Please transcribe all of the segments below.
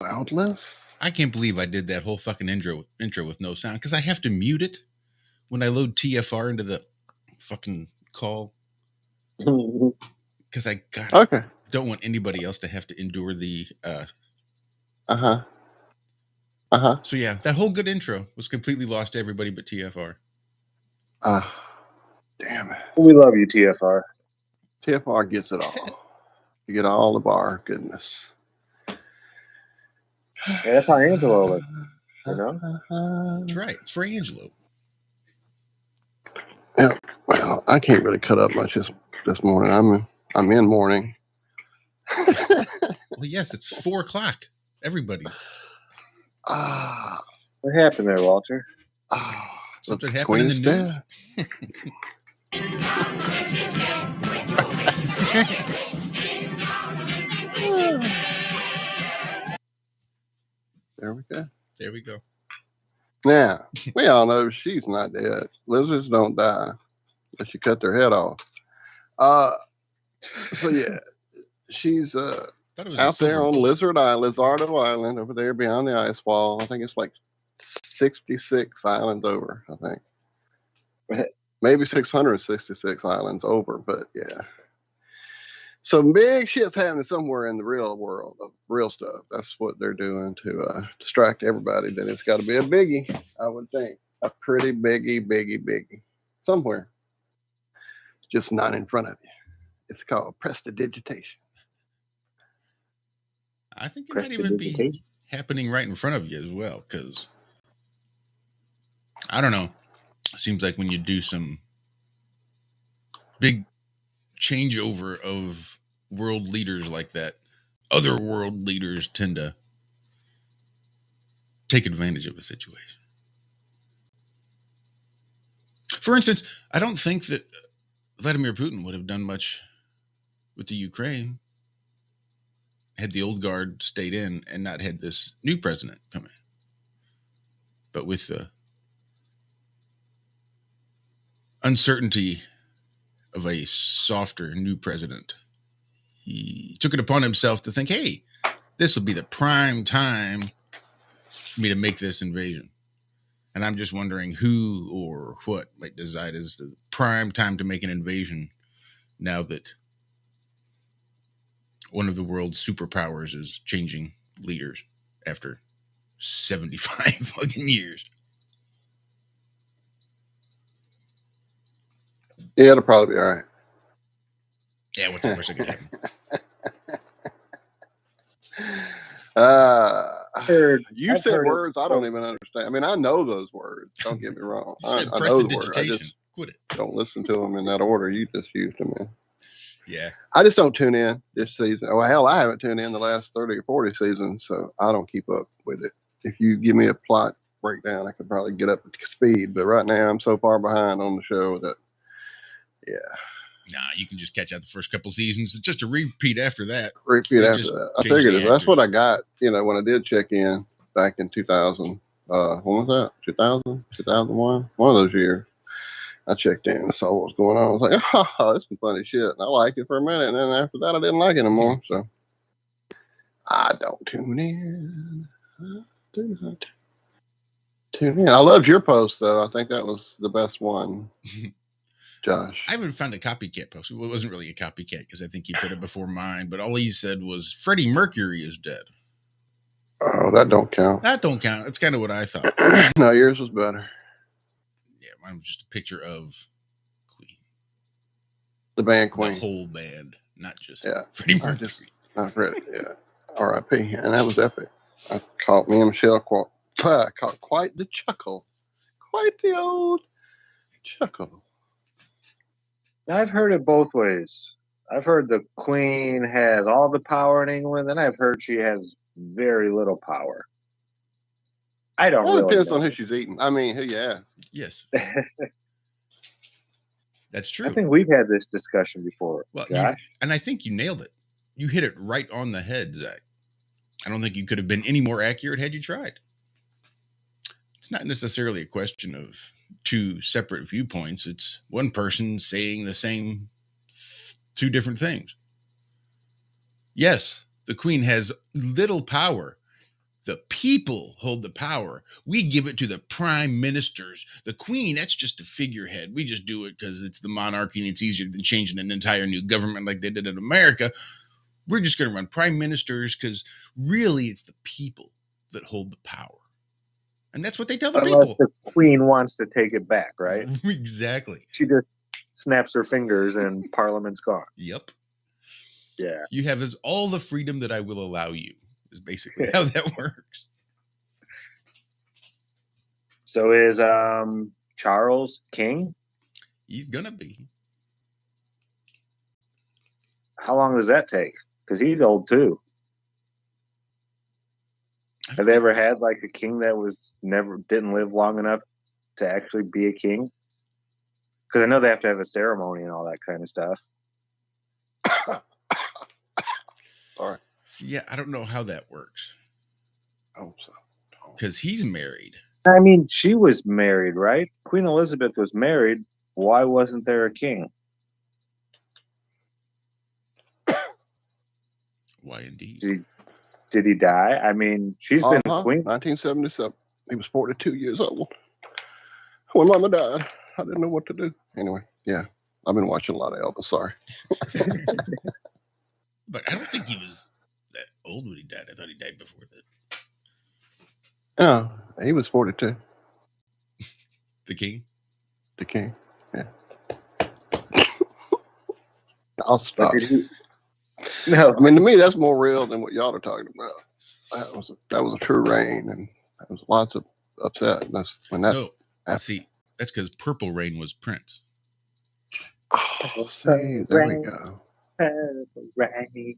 Soundless? I can't believe I did that whole fucking intro with no sound because I have to mute it when I load TFR into the fucking call. Because I don't want anybody else to have to endure the. So yeah, that whole good intro was completely lost to everybody but TFR. Damn it. We love you, TFR. TFR gets it all. You get all of our goodness. Yeah, that's how Angelo listens, you know? That's right. It's for Angelo. Yeah, well, I can't really cut up much this morning. I'm in mourning. Well, yes, it's 4:00. Everybody. What happened there, Walter? Something happened in the news. There we go. There we go. Now, we all know she's not dead. Lizards don't die unless you cut their head off. So yeah, she's out there on Lizardo Island over there beyond the ice wall. I think it's like 66 islands over, I think. Maybe 666 islands over, but yeah. So big shit's happening somewhere in the real world of real stuff. That's what they're doing to distract everybody. Then it's got to be a biggie, I would think. A pretty biggie. Somewhere. Just not in front of you. It's called prestidigitation. I think it might even be happening right in front of you as well, because I don't know. It seems like when you do some big changeover of world leaders like that, other world leaders tend to take advantage of a situation. For instance, I don't think that Vladimir Putin would have done much with the Ukraine had the old guard stayed in and not had this new president come in. But with the uncertainty of a softer new president, he took it upon himself to think, hey, this will be the prime time for me to make this invasion. And I'm just wondering who or what might decide is the prime time to make an invasion now that one of the world's superpowers is changing leaders after 75 fucking years. Yeah, it'll probably be all right. Yeah, what's the worst that could happen? You said words I don't even understand. I mean, I know those words. Don't get me wrong. I know the word. I just quit it. Don't listen to them in that order. You just used them in. Yeah. I just don't tune in this season. Well, hell, I haven't tuned in the last 30 or 40 seasons, so I don't keep up with it. If you give me a plot breakdown, I could probably get up to speed. But right now, I'm so far behind on the show that, yeah. Nah, you can just catch out the first couple seasons. It's just a repeat after that. I figured that's what I got, when I did check in back in 2000. When was that? 2000? 2001? One of those years. I checked in and saw what was going on. I was like, oh, that's some funny shit. And I liked it for a minute. And then after that, I didn't like it anymore. So I don't tune in. I do not tune in. I loved your post, though. I think that was the best one. Josh. I haven't found a copycat post. Well, it wasn't really a copycat because I think he put it before mine, but all he said was Freddie Mercury is dead. Oh, that don't count. That don't count. That's kind of what I thought. No, yours was better. Yeah, mine was just a picture of Queen. The band Queen. The whole band, not just Freddie Mercury. Not Freddie, yeah. R.I.P. And that was epic. I caught me and Michelle caught quite the chuckle. Quite the old chuckle. I've heard it both ways. I've heard the Queen has all the power in England, and I've heard she has very little power. I don't really know. It depends on who she's eating. I mean, who you ask. Yes. That's true. I think we've had this discussion before, Josh. And I think you nailed it. You hit it right on the head, Zach. I don't think you could have been any more accurate had you tried. It's not necessarily a question of two separate viewpoints. It's one person saying the same two different things. Yes, the Queen has little power, The people hold the power. We give it to the prime ministers. The queen, that's just a figurehead. We just do it because it's the monarchy and it's easier than changing an entire new government like they did in America. We're just going to run prime ministers because really it's the people that hold the power. And that's what they tell the people. The queen wants to take it back, right? Exactly. She just snaps her fingers and Parliament's gone. Yep. Yeah. You have all the freedom that I will allow you is basically how that works. So is Charles king? He's going to be. How long does that take? Because he's old too. Have they ever had like a king that didn't live long enough to actually be a king? Because I know they have to have a ceremony and all that kind of stuff. Sorry. See, yeah, I don't know how that works. Oh, so. Because he's married. I mean, she was married, right? Queen Elizabeth was married. Why wasn't there a king? Why indeed? Did he die? I mean, she's been queen. 1977. He was 42 years old. When Mama died, I didn't know what to do. Anyway, yeah. I've been watching a lot of Elvis, sorry. But I don't think he was that old when he died. I thought he died before that. No, he was 42. The king? The king, yeah. I'll stop. No, I mean, to me, that's more real than what y'all are talking about. That was a true reign, and there was lots of upset. And that's when that. No, see, that's because Purple Rain was Prince. Oh, see, there we go. Purple Rain.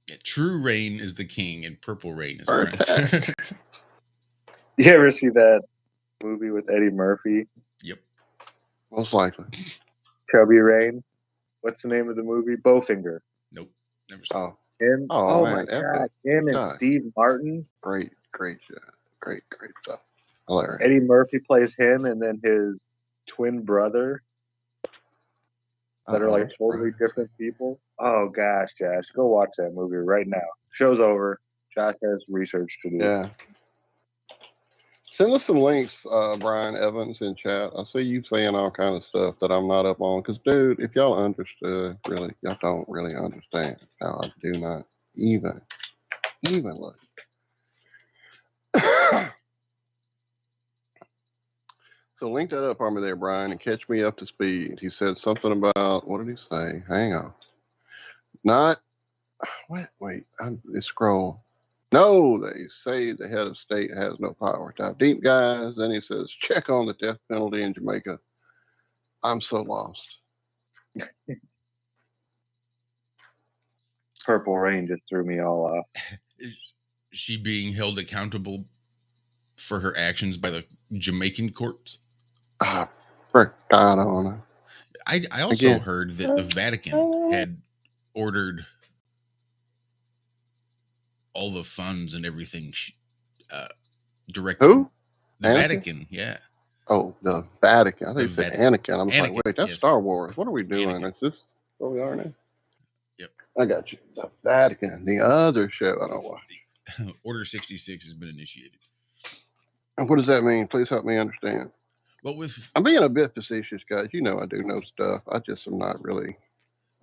Yeah, True Rain is the king, and Purple Rain is Prince. You ever see that movie with Eddie Murphy? Yep. Most likely. Chubby Rain. What's the name of the movie? Bowfinger. Nope. Never saw it. Him? Oh man, my God. Him and Steve Martin. Great stuff. Hilarious. Eddie Murphy plays him and then his twin brother that are like totally different people. Oh gosh, Josh, go watch that movie right now. Show's over. Josh has research to do. Yeah. Send us some links, Brian Evans, in chat. I see you saying all kind of stuff that I'm not up on. Because, dude, if y'all understood, really, y'all don't really understand how I do not even look. So link that up for me there, Brian, and catch me up to speed. He said something about, what did he say? Hang on. Wait, scroll. No, they say the head of state has no power. Dive deep, guys. Then he says, check on the death penalty in Jamaica. I'm so lost. Purple Rain just threw me all off. Is she being held accountable for her actions by the Jamaican courts? Frick, I don't know. I also heard that the Vatican had ordered all the funds and everything directed. Who? The Anakin? Vatican, yeah. Oh, the Vatican. I think you said Anakin. I'm like, wait, that's Star Wars. What are we doing? Anakin. Is this where we are now? Yep. I got you. The Vatican. The other show. I don't know why. Order 66 has been initiated. And what does that mean? Please help me understand. Well, I'm being a bit facetious, guys. You know I do know stuff. I just am not really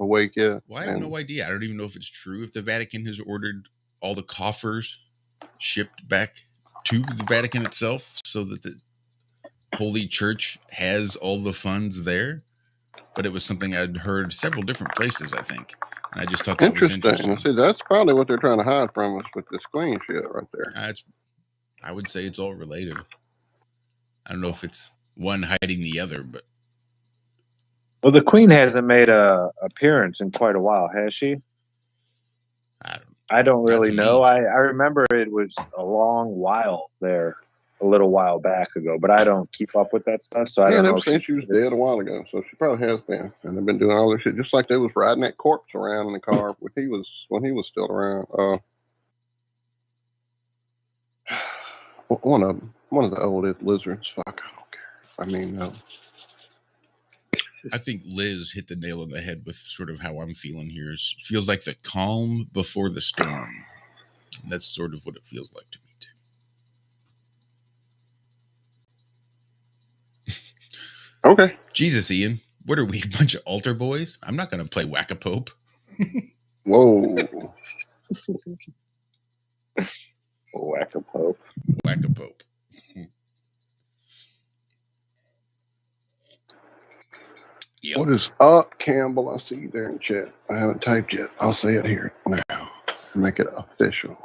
awake yet. Well, I have no idea. I don't even know if it's true. If the Vatican has ordered all the coffers shipped back to the Vatican itself so that the Holy Church has all the funds there. But it was something I'd heard several different places, I think. And I just thought that was interesting. See, that's probably what they're trying to hide from us with this queen shit right there. I would say it's all related. I don't know if it's one hiding the other, but. Well, the queen hasn't made a appearance in quite a while, has she? I don't really know. I remember it was a long while there, a little while back ago, but I don't keep up with that stuff, so I don't know. Saying she was dead a while ago, so she probably has been. And they've been doing all this shit, just like they was riding that corpse around in the car when he was still around. One of the oldest lizards. Fuck, I don't care. I mean, I think Liz hit the nail on the head with sort of how I'm feeling here. It feels like the calm before the storm. And that's sort of what it feels like to me, too. Okay. Jesus, Ian. What are we, a bunch of altar boys? I'm not going to play Whack-A-Pope. Whoa. Whack-A-Pope. Whack-A-Pope. Yep. What is up, Campbell? I see you there in chat. I haven't typed yet. I'll say it here now. Make it official.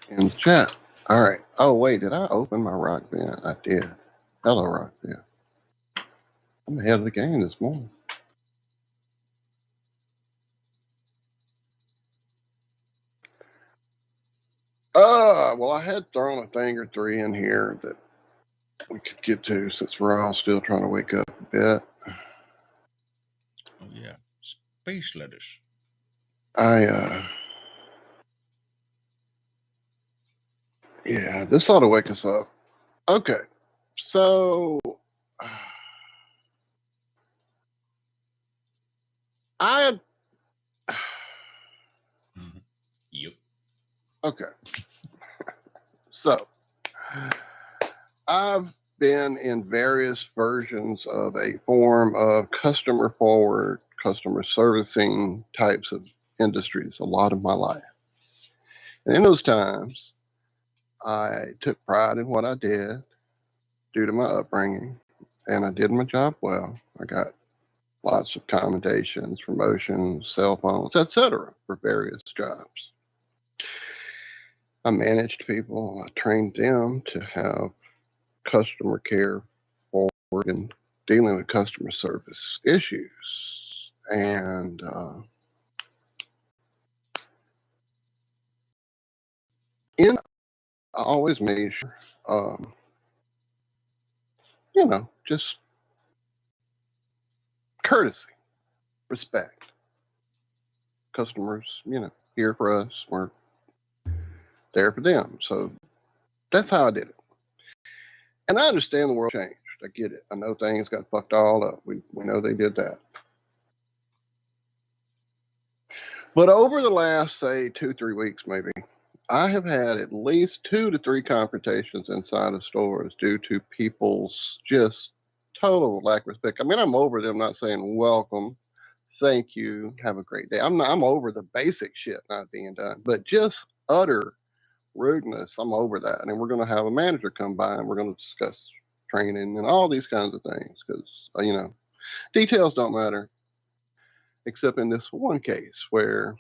In the chat. All right. Oh, wait. Did I open my rock band? I did. Hello, rock band. I'm ahead of the game this morning. Well, I had thrown a thing or three in here that we could get to since we're all still trying to wake up a bit. Oh, yeah. Space letters. Yeah, this ought to wake us up. Okay. So, Yep. Okay. So, I've been in various versions of a form of customer forward, customer servicing types of industries a lot of my life. And in those times, I took pride in what I did due to my upbringing, and I did my job well. I got lots of commendations, promotions, cell phones, etc. for various jobs. I managed people. I trained them to have customer care forward and dealing with customer service issues. And I always made sure, just courtesy, respect. Customers, here for us. We're there for them. So that's how I did it. And I understand the world changed. I get it. I know things got fucked all up. We know they did that. But over the last, say, 2-3 weeks, maybe, I have had at least 2 to 3 confrontations inside of stores due to people's just total lack of respect. I mean, I'm over them not saying welcome, thank you, have a great day. I'm over the basic shit not being done, but just utter rudeness. I'm over that. And we're going to have a manager come by and we're going to discuss training and all these kinds of things because, details don't matter. Except in this one case where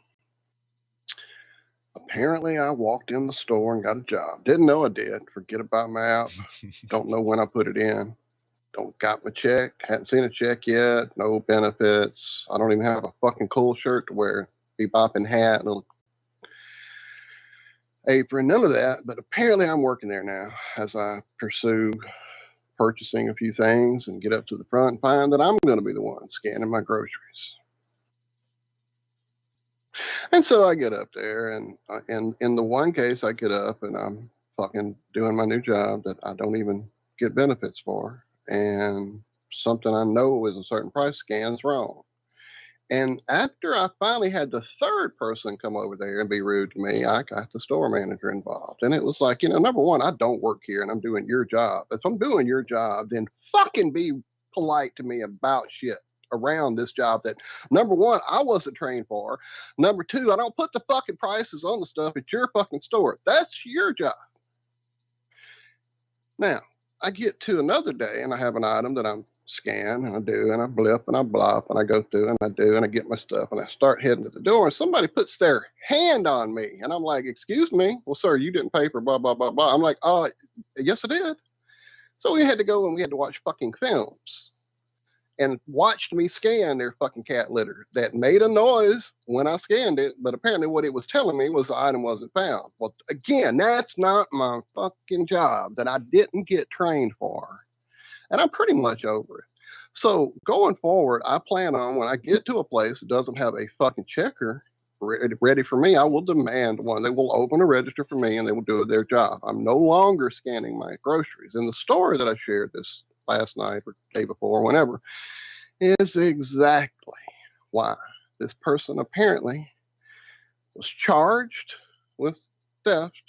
apparently I walked in the store and got a job. Didn't know I did. Forget about my app. Don't know when I put it in. Don't got my check. Hadn't seen a check yet. No benefits. I don't even have a fucking cool shirt to wear. Bebopping hat, little apron, none of that. But apparently I'm working there now as I pursue purchasing a few things and get up to the front and find that I'm going to be the one scanning my groceries. And so I get up there, and in the one case, I get up and I'm fucking doing my new job that I don't even get benefits for, and something I know is a certain price scan's wrong. And after I finally had the third person come over there and be rude to me, I got the store manager involved. And it was like, number one, I don't work here and I'm doing your job. If I'm doing your job, then fucking be polite to me about shit around this job that, number one, I wasn't trained for. Number two, I don't put the fucking prices on the stuff at your fucking store. That's your job. Now, I get to another day and I have an item that I'm scan and I do and I blip and I blop and I go through and I do and I get my stuff and I start heading to the door and somebody puts their hand on me and I'm like, excuse me, well, sir, you didn't pay for blah, blah, blah, blah. I'm like, yes, I did. So we had to go and we had to watch fucking films and watched me scan their fucking cat litter that made a noise when I scanned it, but apparently what it was telling me was the item wasn't found. Well, again, that's not my fucking job that I didn't get trained for. And I'm pretty much over it. So going forward, I plan on when I get to a place that doesn't have a fucking checker ready for me, I will demand one. They will open a register for me and they will do their job. I'm no longer scanning my groceries. And the story that I shared this last night or day before, whenever, is exactly why this person apparently was charged with theft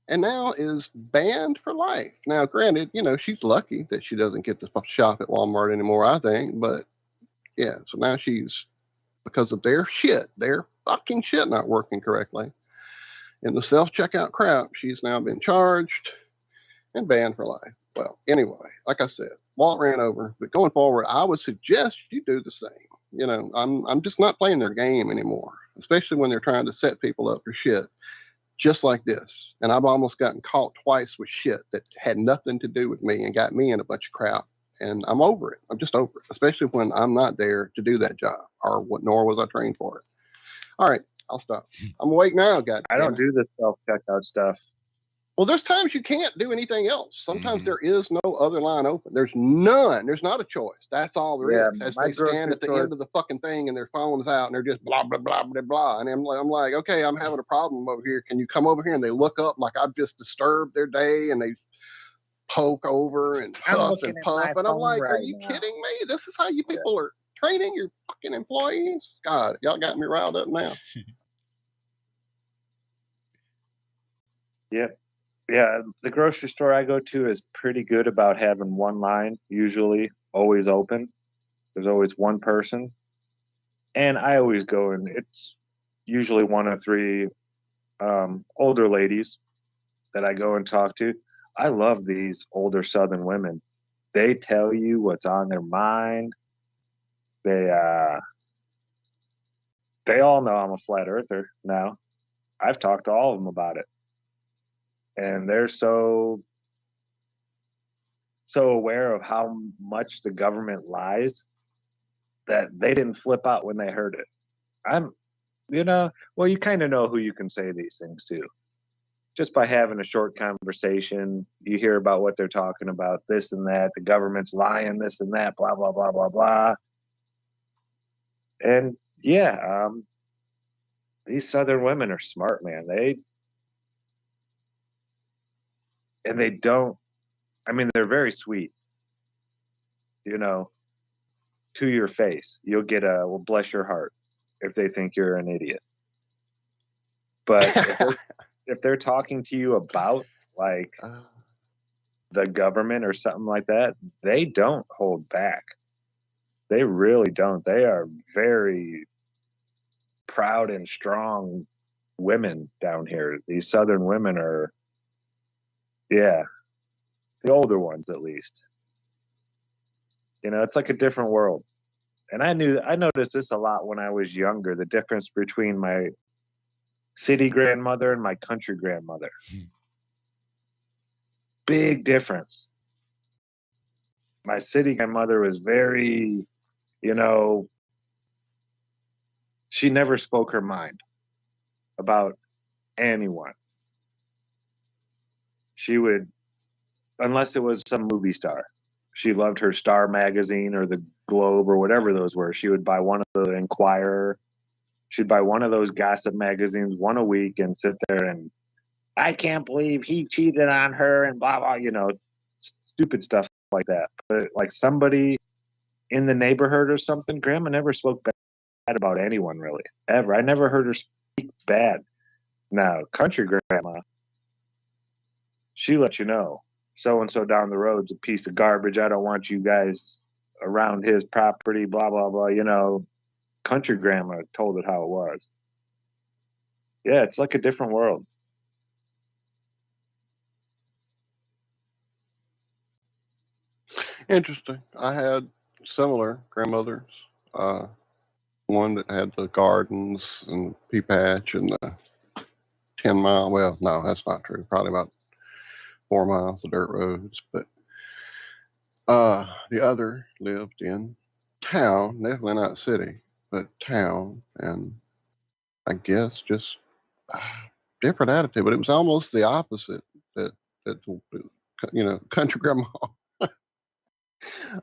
and now is banned for life. Now, granted, she's lucky that she doesn't get to shop at Walmart anymore, I think. But yeah, so now she's, because of their fucking shit not working correctly in the self-checkout crap, she's now been charged and banned for life. Well, anyway, like I said, Walt ran over, but going forward, I would suggest you do the same. I'm just not playing their game anymore, especially when they're trying to set people up for shit just like this. And I've almost gotten caught twice with shit that had nothing to do with me and got me in a bunch of crap. And I'm over it. I'm just over it, especially when I'm not there to do that job, nor was I trained for it. All right, I'll stop. I'm awake now, God. I don't do the self-checkout stuff. Well, there's times you can't do anything else. Sometimes there is no other line open. There's none. There's not a choice. That's all there is. As they stand at the end of the fucking thing and their phone's out and they're just blah, blah, blah, blah, blah. And I'm like, okay, I'm having a problem over here. Can you come over here? And they look up like I've just disturbed their day and they poke over and huff and puff. And I'm like, are you kidding me? This is how you people are training your fucking employees? God, y'all got me riled up now. Yep. Yeah, the grocery store I go to is pretty good about having one line, usually always open. There's always one person. And I always go, and it's usually one of three older ladies that I go and talk to. I love these older Southern women. They tell you what's on their mind. They all know I'm a flat earther now. I've talked to all of them about it. And they're so aware of how much the government lies that they didn't flip out when they heard it. Well, you kind of know who you can say these things to. Just by having a short conversation, you hear about what they're talking about, this and that, the government's lying, this and that, blah, blah, blah, blah, blah. And yeah, these Southern women are smart, man. They don't, they're very sweet, to your face. You'll get a, well, bless your heart, if they think you're an idiot. But if they're talking to you about like the government or something like that, they don't hold back. They really don't. They are very proud and strong women down here. These Southern women are, yeah, the older ones at least. It's like a different world. And I noticed this a lot when I was younger, the difference between my city grandmother and my country grandmother. Big difference. My city grandmother was very, she never spoke her mind about anyone. She would, unless it was some movie star. She loved her Star magazine or the Globe or whatever those were. She would buy one of the Inquirer. She'd buy one of those gossip magazines, one a week, and sit there and, I can't believe he cheated on her and blah, blah, stupid stuff like that. But like somebody in the neighborhood or something, Grandma never spoke bad about anyone really, ever. I never heard her speak bad. Now, country grandma, she let you know, so-and-so down the road's a piece of garbage. I don't want you guys around his property, blah, blah, blah. Country grandma told it how it was. Yeah, it's like a different world. Interesting. I had similar grandmothers. One that had the gardens and pea patch and the 10 mile. Well, no, that's not true. Probably about 4 miles of dirt roads. But the other lived in town, definitely not city, but town. And I guess just different attitude. But it was almost the opposite that country grandma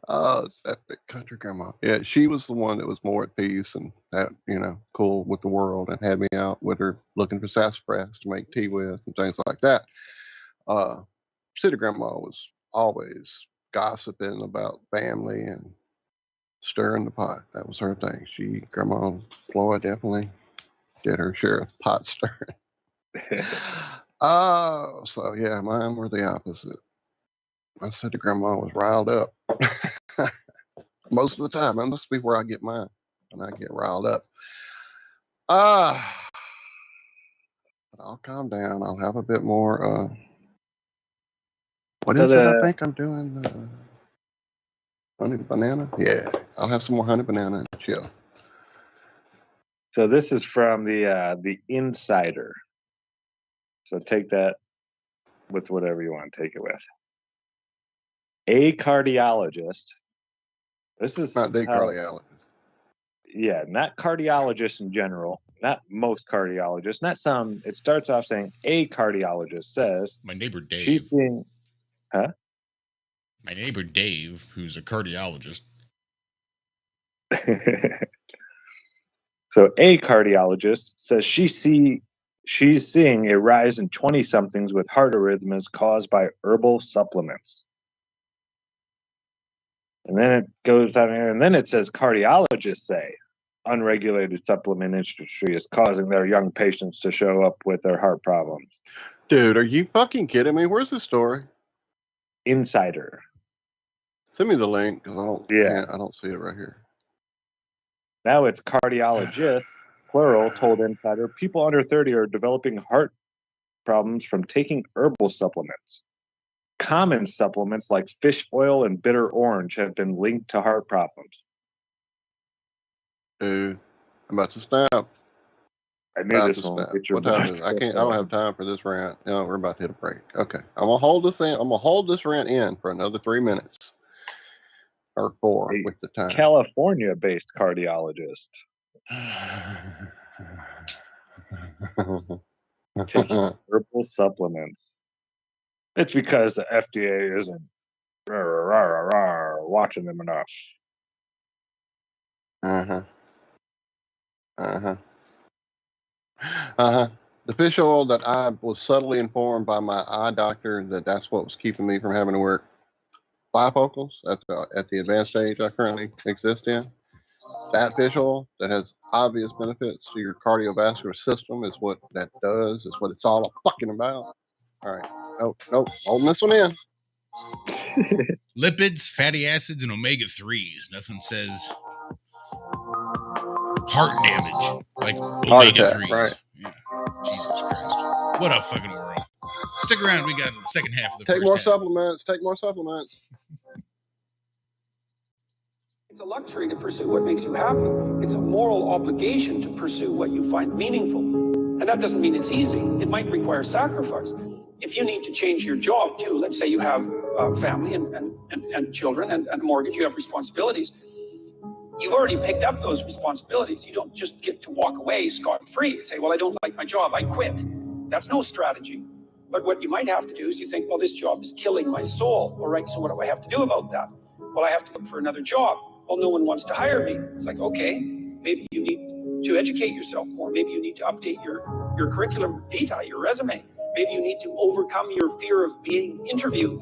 Oh, it's epic. Country grandma. Yeah, she was the one that was more at peace and cool with the world, and had me out with her looking for sassafras to make tea with and things like that. City grandma was always gossiping about family and stirring the pot. That was her thing. Grandma Floyd definitely did her share of pot stirring. So yeah, mine were the opposite. My city grandma was riled up. Most of the time. That must be where I get mine, when I get riled up. But I'll calm down. I'll have a bit more. What is it? I think I'm doing honey banana. Yeah, I'll have some more honey banana and chill. So this is from the Insider. So take that with whatever you want to take it with. A cardiologist. This is not the cardiologist. Yeah, not cardiologists in general. Not most cardiologists. Not some. It starts off saying a cardiologist says. My neighbor Dave. She's seeing. Huh? My neighbor Dave, who's a cardiologist. So a cardiologist says she's seeing a rise in 20-somethings with heart arrhythmias caused by herbal supplements. And then it goes down here, and then it says cardiologists say unregulated supplement industry is causing their young patients to show up with their heart problems. Dude, are you fucking kidding me? Where's the story? Insider. Send me the link, because I don't see it right here. Now it's cardiologists, plural, told Insider. People under 30 are developing heart problems from taking herbal supplements. Common supplements like fish oil and bitter orange have been linked to heart problems. Dude, I'm about to snap. I knew this one. What time is it? I don't have time for this rant. No, we're about to hit a break. Okay. I'm gonna hold this rant in for another 3 minutes. Or 4 with the time. California-based cardiologist. Taking herbal supplements. It's because the FDA isn't watching them enough. The fish oil that I was subtly informed by my eye doctor that's what was keeping me from having to wear bifocals at the advanced stage I currently exist in. That fish oil that has obvious benefits to your cardiovascular system is what that does. Is what it's all fucking about. All right. Nope. Holding this one in. Lipids, fatty acids, and omega-3s. Nothing says heart damage like omega-3s. Right. Yeah. Jesus Christ. What a fucking world. Stick around. We got the second half of the Take more supplements. Take more supplements. It's a luxury to pursue what makes you happy. It's a moral obligation to pursue what you find meaningful. And that doesn't mean it's easy. It might require sacrifice. If you need to change your job too, let's say you have a family and children and a mortgage, you have responsibilities. You've already picked up those responsibilities. You don't just get to walk away scot-free and say, well, I don't like my job, I quit. That's no strategy. But what you might have to do is you think, well, this job is killing my soul. All right, so what do I have to do about that? Well, I have to look for another job. Well, no one wants to hire me. It's like, okay, maybe you need to educate yourself more. Maybe you need to update your curriculum vitae, your resume. Maybe you need to overcome your fear of being interviewed.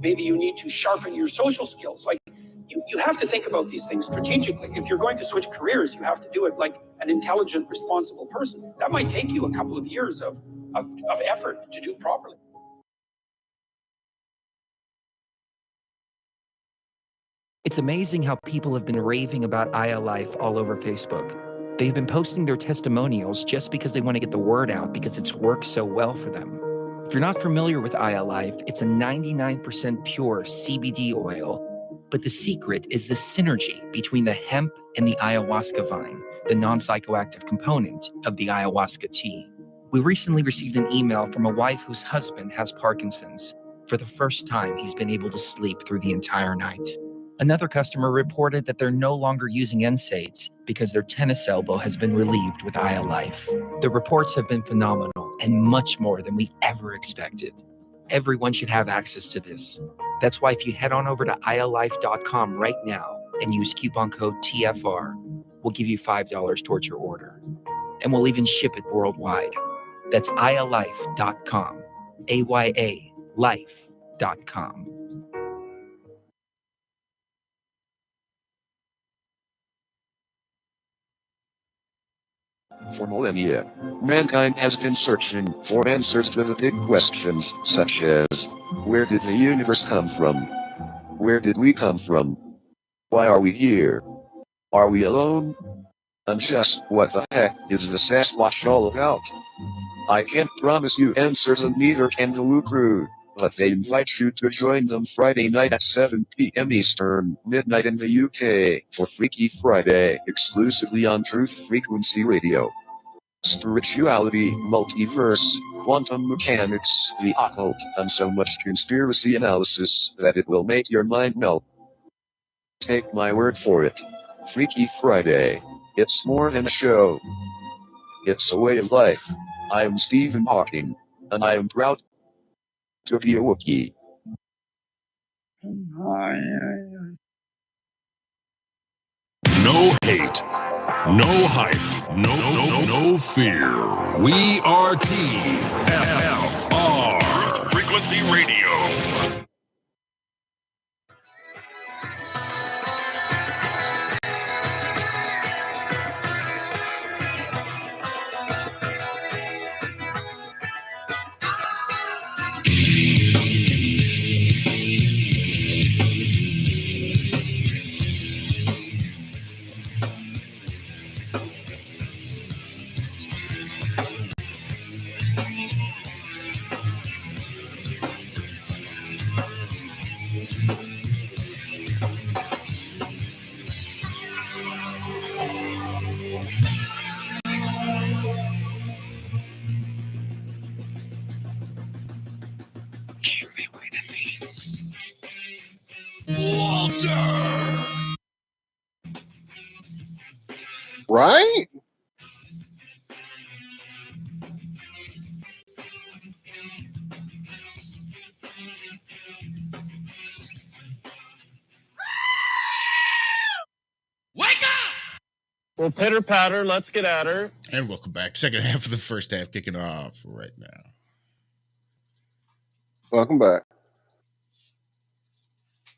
Maybe you need to sharpen your social skills. Like, you have to think about these things strategically. If you're going to switch careers, you have to do it like an intelligent, responsible person. That might take you a couple of years of effort to do properly. It's amazing how people have been raving about Aya Life all over Facebook. They've been posting their testimonials just because they want to get the word out because it's worked so well for them. If you're not familiar with Aya Life, it's a 99% pure CBD oil. But the secret is the synergy between the hemp and the ayahuasca vine, the non-psychoactive component of the ayahuasca tea. We recently received an email from a wife whose husband has Parkinson's. For the first time, he's been able to sleep through the entire night. Another customer reported that they're no longer using NSAIDs because their tennis elbow has been relieved with Aya Life. The reports have been phenomenal and much more than we ever expected. Everyone should have access to this. That's why if you head on over to ialife.com right now and use coupon code TFR, we'll give you $5 towards your order. And we'll even ship it worldwide. That's ialife.com, AYA life.com. For millennia, mankind has been searching for answers to the big questions, such as, where did the universe come from? Where did we come from? Why are we here? Are we alone? And just what the heck is the Sasquatch all about? I can't promise you answers, and neither can the Woo Crew, but they invite you to join them Friday night at 7 p.m. Eastern, midnight in the UK, for Freaky Friday, exclusively on Truth Frequency Radio. Spirituality, multiverse, quantum mechanics, the occult, and so much conspiracy analysis that it will make your mind melt. Take my word for it. Freaky Friday. It's more than a show. It's a way of life. I'm Stephen Hawking, and I am proud to be a Wookiee. No hate, no hype, no fear. We are TFR. Frequency Radio. Right? Wake up! Well, pitter patter, let's get at her. And welcome back. Second half of the first half kicking off right now. Welcome back.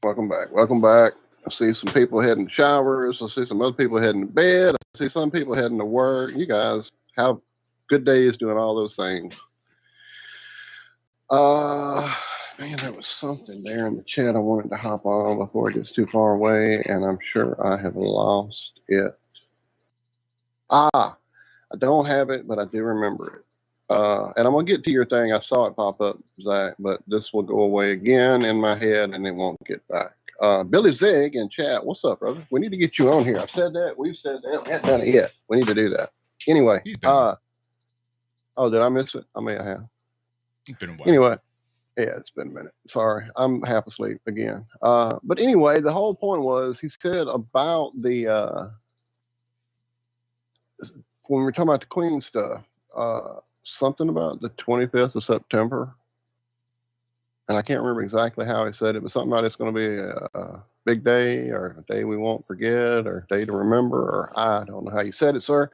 Welcome back. Welcome back. I see some people heading to showers. I see some other people heading to bed. I see some people heading to work. You guys have good days doing all those things. Man, there was something there in the chat I wanted to hop on before it gets too far away, and I'm sure I have lost it. I don't have it, but I do remember it. And I'm going to get to your thing. I saw it pop up, Zach, but this will go away again in my head, and it won't get back. Billy Zig in chat, what's up, brother? We need to get you on here. I've said that. We've said that. We haven't done it yet. We need to do that. Anyway. Oh, did I miss it? I may have. It's been a while. Anyway. Yeah, it's been a minute. Sorry. I'm half asleep again. But anyway, the whole point was he said about the when we were talking about the Queen stuff, something about the 25th of September. And I can't remember exactly how he said it, but something about it's going to be a big day or a day we won't forget or a day to remember, or I don't know how you said it, sir.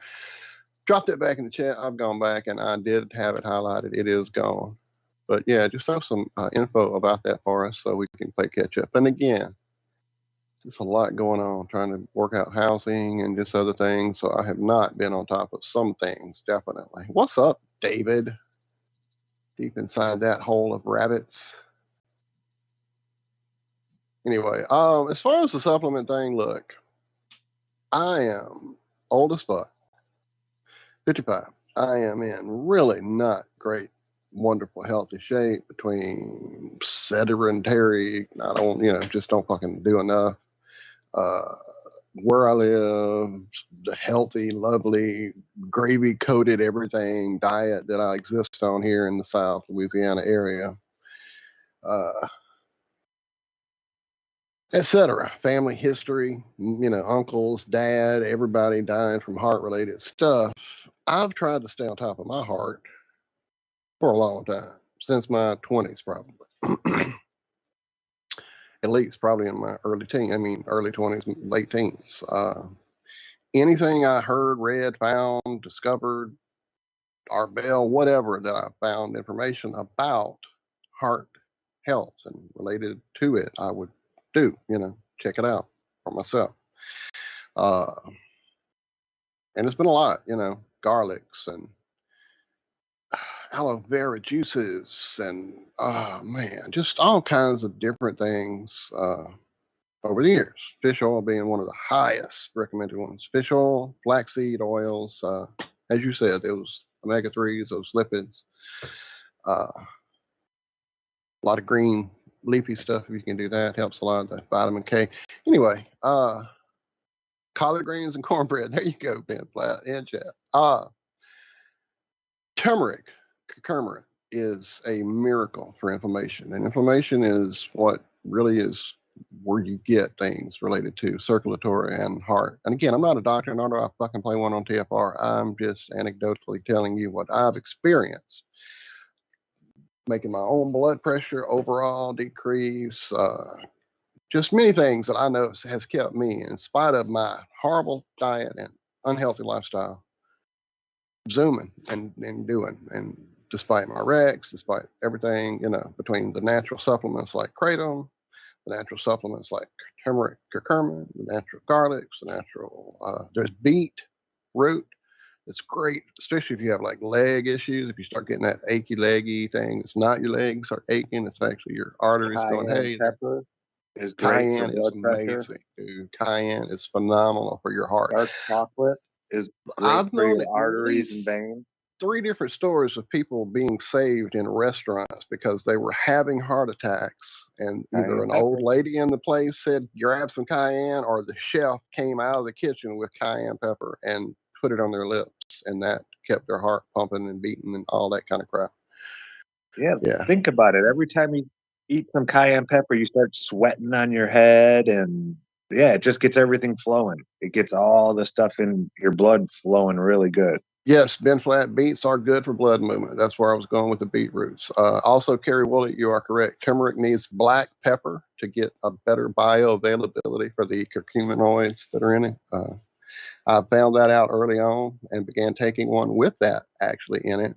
Drop that back in the chat. I've gone back and I did have it highlighted. It is gone. But yeah, just throw some info about that for us so we can play catch up. And again, just a lot going on, trying to work out housing and just other things. So I have not been on top of some things, definitely. What's up, David? Deep inside that hole of rabbits. Anyway, as far as the supplement thing, look, I am old as fuck, 55. I am in really not great, wonderful, healthy shape between sedentary, I don't, just don't fucking do enough. Where I live, the healthy, lovely, gravy-coated everything diet that I exist on here in the South Louisiana area. Etc. Family history, uncles, dad, everybody dying from heart-related stuff. I've tried to stay on top of my heart for a long time, since my 20s probably. at least probably in my early 20s, late teens. Anything I heard, read, found, discovered, Arbel, whatever that I found information about heart health and related to it, I would do, check it out for myself. And it's been a lot, garlics and aloe vera juices and, just all kinds of different things over the years. Fish oil being one of the highest recommended ones. Fish oil, flaxseed oils, as you said, those omega-3s, those lipids, a lot of green leafy stuff. If you can do that, helps a lot. The vitamin K. Anyway, collard greens and cornbread. There you go, Ben Platt and chat. Turmeric, curcumin, is a miracle for inflammation, and inflammation is what really is where you get things related to circulatory and heart. And again, I'm not a doctor, nor do I fucking play one on TFR. I'm just anecdotally telling you what I've experienced. Making my own blood pressure overall decrease, just many things that I know has kept me, in spite of my horrible diet and unhealthy lifestyle, zooming and doing. And despite my wrecks, despite everything, between the natural supplements like kratom, the natural supplements like turmeric, curcumin, the natural garlics, the natural, there's beet root. It's great, especially if you have like leg issues. If you start getting that achy leggy thing, it's not your legs start aching. It's actually your arteries going, hey. Pepper is great for blood pressure. Amazing, dude. Cayenne is phenomenal for your heart. Dark chocolate is great for your arteries and veins. 3 different stories of people being saved in restaurants because they were having heart attacks, and either an old lady in the place said, grab some cayenne, or the chef came out of the kitchen with cayenne pepper and put it on their lips, and that kept their heart pumping and beating and all that kind of crap. Yeah. Think about it. Every time you eat some cayenne pepper, you start sweating on your head, and it just gets everything flowing. It gets all the stuff in your blood flowing really good. Yes, Ben Flat, beets are good for blood movement. That's where I was going with the beetroots. Also, Kerry Woolley, you are correct. Turmeric needs black pepper to get a better bioavailability for the curcuminoids that are in it. I found that out early on and began taking one with that actually in it.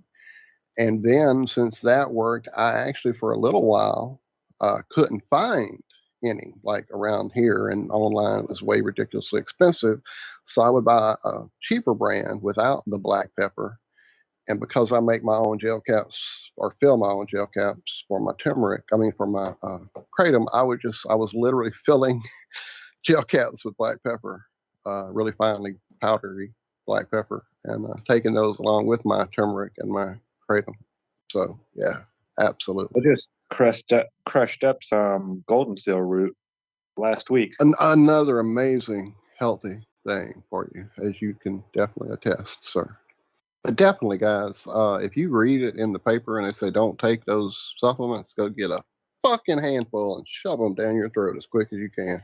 And then since that worked, I actually for a little while couldn't find any like around here, and online it was way ridiculously expensive. So I would buy a cheaper brand without the black pepper. And because I make my own gel caps or fill my own gel caps for my turmeric, for my kratom, I was literally filling gel caps with black pepper, really finely powdery black pepper, and taking those along with my turmeric and my kratom. So yeah, absolutely. I just crushed up some golden seal root last week. Another amazing healthy thing for you, as you can definitely attest, sir. But definitely, guys, if you read it in the paper and they say don't take those supplements, go get a fucking handful and shove them down your throat as quick as you can.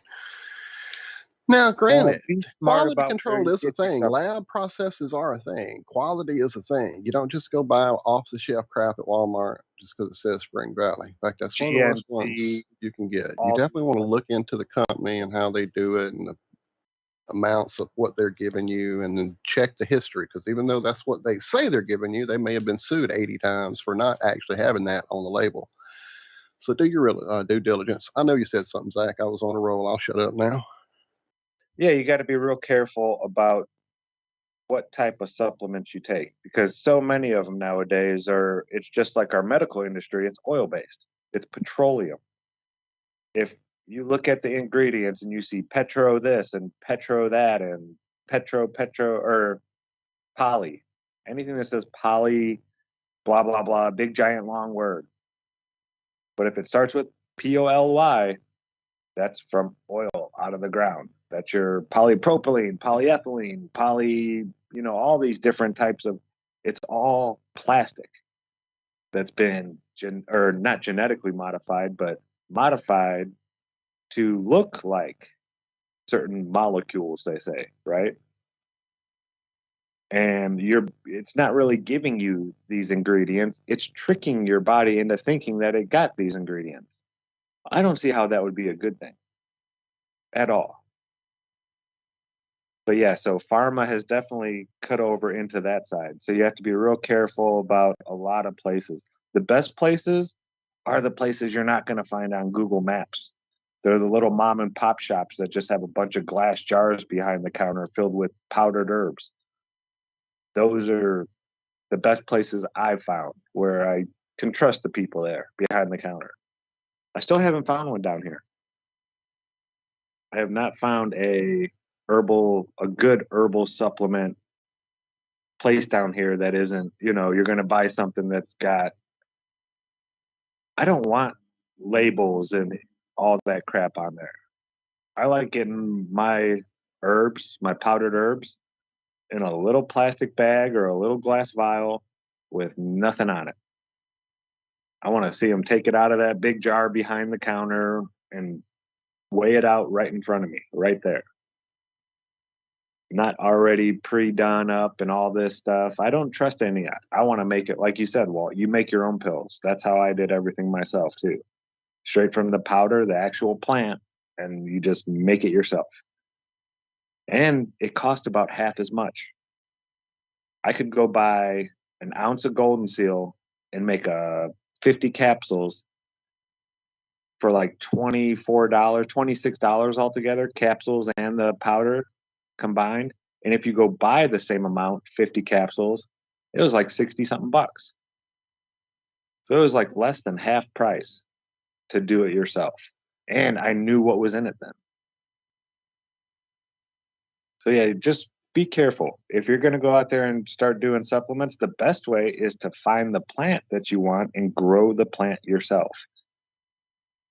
Now, granted, quality control is a thing. Lab processes are a thing. Quality is a thing. You don't just go buy off-the-shelf crap at Walmart just because it says Spring Valley. In fact, that's one of the worst ones you can get. You definitely want to look into the company and how they do it and the amounts of what they're giving you, and then check the history, because even though that's what they say they're giving you, they may have been sued 80 times for not actually having that on the label. So do your due diligence. I know you said something, Zach. I was on a roll. I'll shut up now. Yeah, you got to be real careful about what type of supplements you take, because so many of them nowadays it's just like our medical industry. It's oil-based. It's petroleum. If you look at the ingredients and you see petro this and petro that and petro or poly, anything that says poly, blah, blah, blah, big, giant, long word. But if it starts with POLY, that's from oil out of the ground. That's your polypropylene, polyethylene, all these different types of, it's all plastic that's been not genetically modified, but modified to look like certain molecules, they say, right? And it's not really giving you these ingredients. It's tricking your body into thinking that it got these ingredients. I don't see how that would be a good thing at all. But yeah, so pharma has definitely cut over into that side. So you have to be real careful about a lot of places. The best places are the places you're not going to find on Google Maps. They're the little mom and pop shops that just have a bunch of glass jars behind the counter filled with powdered herbs. Those are the best places I've found where I can trust the people there behind the counter. I still haven't found one down here. I have not found a good herbal supplement place down here that isn't, you're going to buy something that's got, I don't want labels and all that crap on there. I like getting my herbs, my powdered herbs, in a little plastic bag or a little glass vial with nothing on it. I want to see them take it out of that big jar behind the counter and weigh it out right in front of me, right there. Not already pre-done up and all this stuff. I don't trust any of that. I want to make it, like you said, Walt, you make your own pills. That's how I did everything myself too. Straight from the powder, the actual plant, and you just make it yourself. And it cost about half as much. I could go buy an ounce of golden seal and make 50 capsules for like $24, $26 altogether, capsules and the powder combined. And if you go buy the same amount, 50 capsules, it was like 60 something bucks. So it was like less than half price to do it yourself. And I knew what was in it then. So yeah, just be careful. If you're going to go out there and start doing supplements, the best way is to find the plant that you want and grow the plant yourself.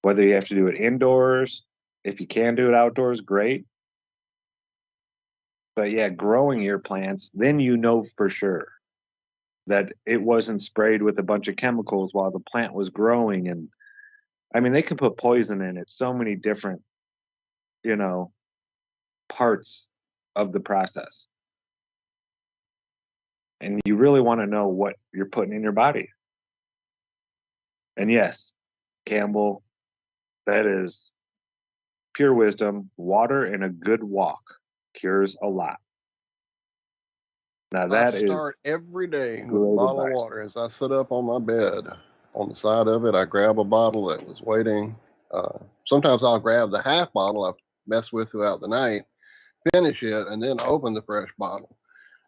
Whether you have to do it indoors, if you can do it outdoors, great. But yeah, growing your plants, then you know for sure that it wasn't sprayed with a bunch of chemicals while the plant was growing. And I mean, they can put poison in it, so many different, parts of the process. And you really want to know what you're putting in your body. And yes, Campbell, that is pure wisdom. Water and a good walk cures a lot. Now that I start every day with a great bottle of advice. water. As I sit up on my bed, on the side of it, I grab a bottle that was waiting. Sometimes I'll grab the half bottle I've messed with throughout the night, finish it, and then open the fresh bottle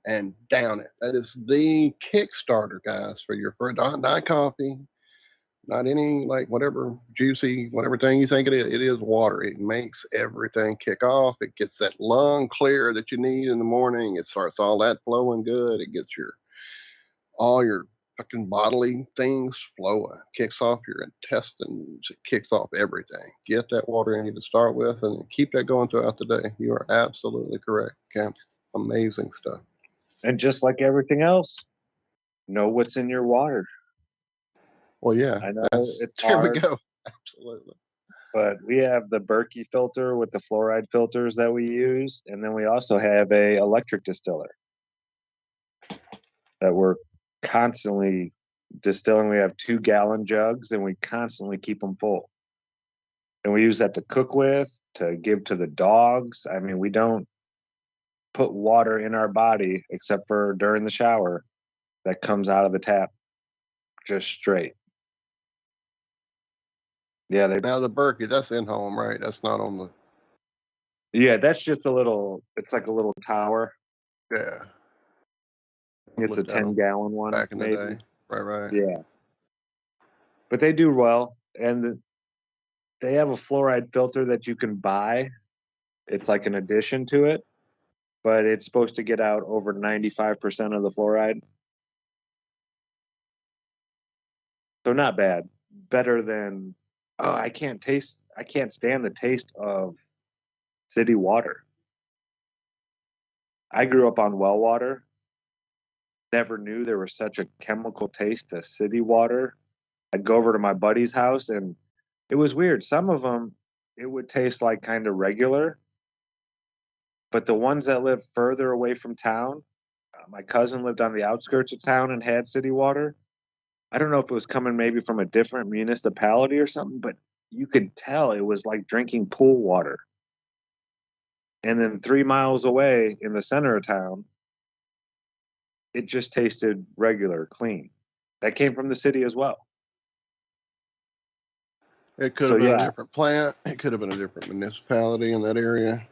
and down it. That is the Kickstarter, guys, for your first, not coffee, not any like whatever juicy, whatever thing you think it is. It is water. It makes everything kick off. It gets that lung clear that you need in the morning. It starts all that flowing good. It gets all your fucking bodily things flowing. Kicks off your intestines. It kicks off everything. Get that water in you to start with, and then keep that going throughout the day. You are absolutely correct, Camp. Amazing stuff. And just like everything else, know what's in your water. Well, yeah, I know it's there hard. we go. Absolutely. But we have the Berkey filter with the fluoride filters that we use, and then we also have a electric distiller that we're constantly distilling. We have 2-gallon jugs, and we constantly keep them full. And we use that to cook with, to give to the dogs. I mean, we don't put water in our body except for during the shower that comes out of the tap just straight. Yeah, now the Berkey, that's in home, right? That's not on the. Yeah, that's just it's like a little tower. Yeah. It's a 10-gallon one. Back in maybe. the day. Right. Yeah. But they do well. And they have a fluoride filter that you can buy. It's like an addition to it. But it's supposed to get out over 95% of the fluoride. So not bad. Better than, I can't stand the taste of city water. I grew up on well water. Never knew there was such a chemical taste to city water. I'd go over to my buddy's house and it was weird. Some of them, it would taste like kind of regular. But the ones that live further away from town, my cousin lived on the outskirts of town and had city water. I don't know if it was coming maybe from a different municipality or something, but you could tell it was like drinking pool water. And then 3 miles away in the center of town, it just tasted regular, clean. That came from the city as well. It could have been a different plant. It could have been a different municipality in that area.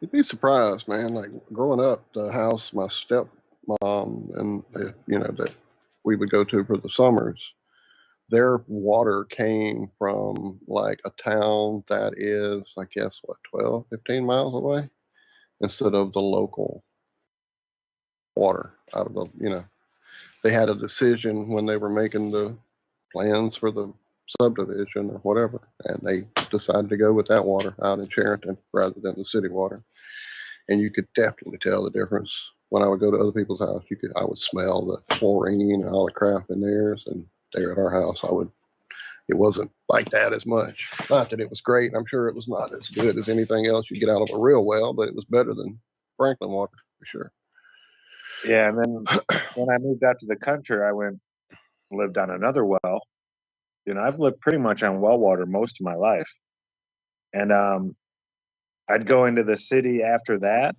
You'd be surprised, man. Like growing up, the house my stepmom and that we would go to for the summers, their water came from like a town that is, I guess, 12, 15 miles away, instead of the local water out of the, they had a decision when they were making the plans for the subdivision or whatever, and they decided to go with that water out in Sheraton rather than the city water. And you could definitely tell the difference. When I would go to other people's house, I would smell the chlorine and all the crap in theirs, and there at our house, it wasn't like that as much. Not that it was great. I'm sure it was not as good as anything else you get out of a real well, but it was better than Franklin water for sure. Yeah, and then when I moved out to the country, lived on another well. I've lived pretty much on well water most of my life. And I'd go into the city after that,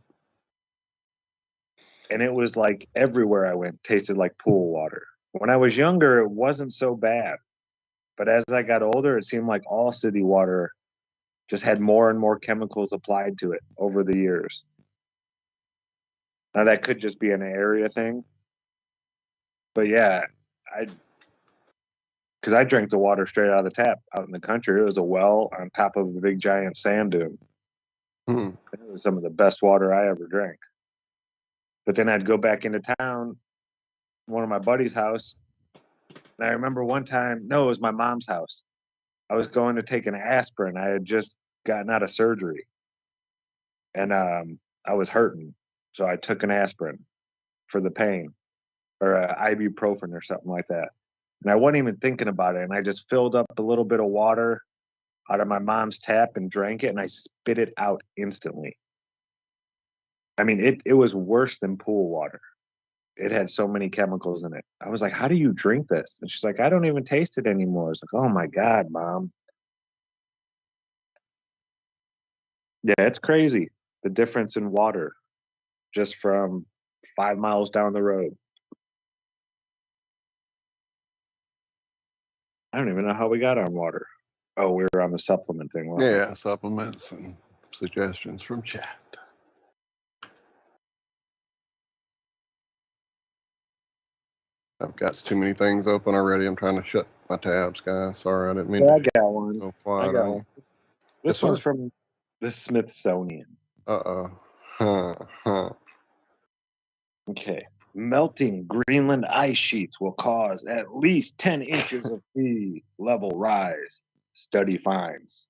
and it was like everywhere I went tasted like pool water. When I was younger, it wasn't so bad. But as I got older, it seemed like all city water just had more and more chemicals applied to it over the years. Now, that could just be an area thing. But yeah, because I drank the water straight out of the tap out in the country. It was a well on top of a big giant sand dune. It was some of the best water I ever drank. But then I'd go back into town, one of my buddy's house. And I remember one time, no, it was my mom's house. I was going to take an aspirin. I had just gotten out of surgery. And I was hurting. So I took an aspirin for the pain, or ibuprofen or something like that. And I wasn't even thinking about it. And I just filled up a little bit of water out of my mom's tap and drank it, and I spit it out instantly. I mean, it was worse than pool water. It had so many chemicals in it. I was like, how do you drink this? And she's like, I don't even taste it anymore. It's like, oh my God, Mom. Yeah, it's crazy. The difference in water just from 5 miles down the road. I don't even know how we got on water. Oh, we were on the supplement thing. Yeah, supplements and suggestions from chat. I've got too many things open already. I'm trying to shut my tabs, guys. Sorry, I didn't mean to. I got one. Go quiet. I got one. This one's from the Smithsonian. Okay. Melting Greenland ice sheets will cause at least 10 inches of sea level rise, study finds.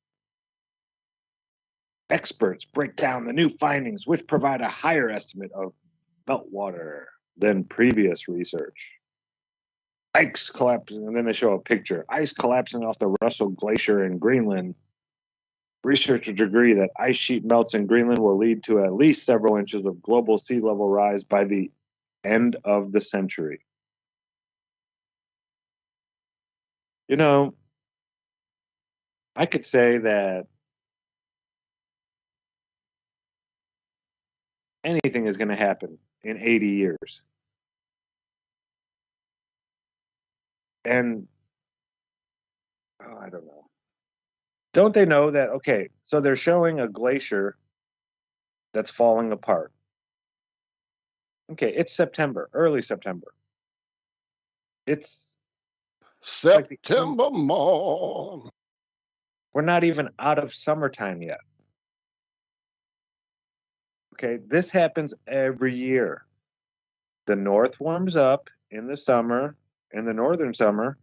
Experts break down the new findings, which provide a higher estimate of meltwater than previous research. Ice collapsing, and then they show a picture. Ice collapsing off the Russell Glacier in Greenland. Researchers agree that ice sheet melts in Greenland will lead to at least several inches of global sea level rise by the end of the century. I could say that anything is going to happen in 80 years. And I don't know. Don't they know that? Okay, so they're showing a glacier that's falling apart. Okay, it's September, early September. It's September morn. We're not even out of summertime yet. Okay, this happens every year. The north warms up in the summer, in the northern summer,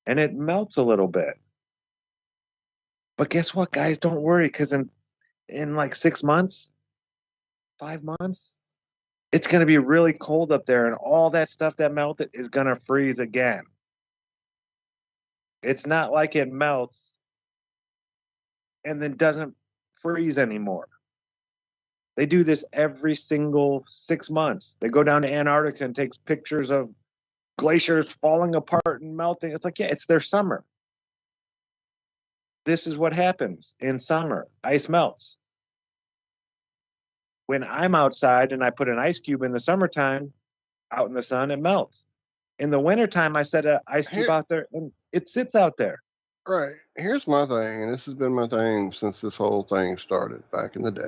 and it melts a little bit. But guess what, guys? Don't worry, because in like 6 months, 5 months, it's going to be really cold up there, and all that stuff that melted is going to freeze again. It's not like it melts and then doesn't freeze anymore. They do this every single 6 months. They go down to Antarctica and take pictures of glaciers falling apart and melting. It's like, yeah, it's their summer. this is what happens in summer. Ice melts. When I'm outside and I put an ice cube in the summertime, out in the sun, it melts. In the wintertime, I set an ice cube out there and it sits out there. Right. Here's my thing, and this has been my thing since this whole thing started back in the day.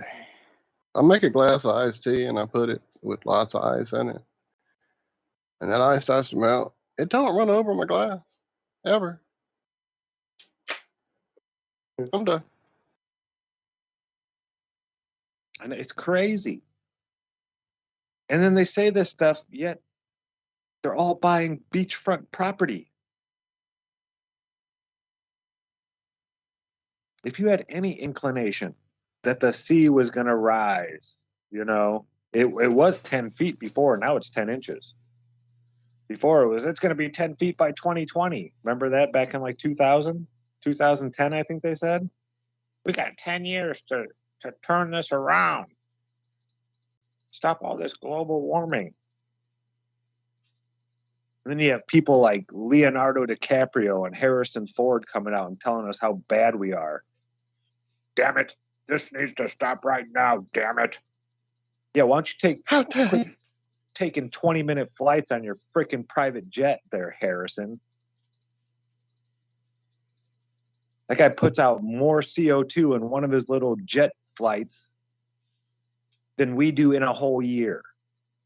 I make a glass of iced tea and I put it with lots of ice in it. And that ice starts to melt. It don't run over my glass. Ever. I'm done. And it's crazy. And then they say this stuff, yet they're all buying beachfront property. If you had any inclination that the sea was going to rise, you know, it was 10 feet before, now it's 10 inches. Before it's going to be 10 feet by 2020. Remember that back in like 2000, 2010, I think they said? We got 10 years to turn this around. Stop all this global warming. And then you have people like Leonardo DiCaprio and Harrison Ford coming out and telling us how bad we are. Damn it. This needs to stop right now, damn it. Yeah, why don't you quit taking 20-minute flights on your freaking private jet there, Harrison? That guy puts out more CO2 in one of his little jet flights than we do in a whole year.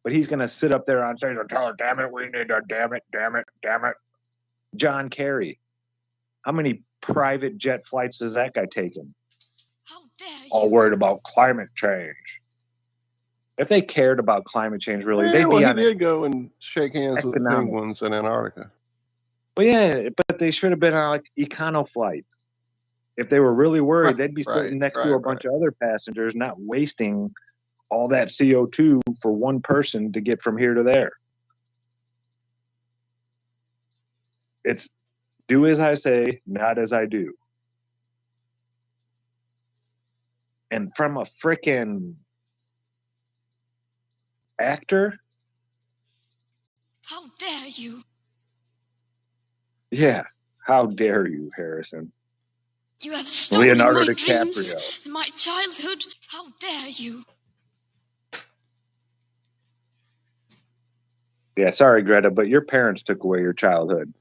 But he's going to sit up there on stage and tell her, damn it, we need to, damn it, damn it, damn it. John Kerry. How many private jet flights has that guy taken? How dare you? All worried about climate change. If they cared about climate change, really, they'd be on he did go and shake hands with the penguins in Antarctica. But yeah, but they should have been on like econo flight. If they were really worried, they'd be sitting next to a bunch of other passengers, not wasting all that CO2 for one person to get from here to there. It's do as I say, not as I do. And from a frickin' actor? How dare you? Yeah, how dare you, Harrison? You have stolen Leonardo my DiCaprio. dreams and my childhood. How dare you? Yeah, sorry, Greta, but your parents took away your childhood.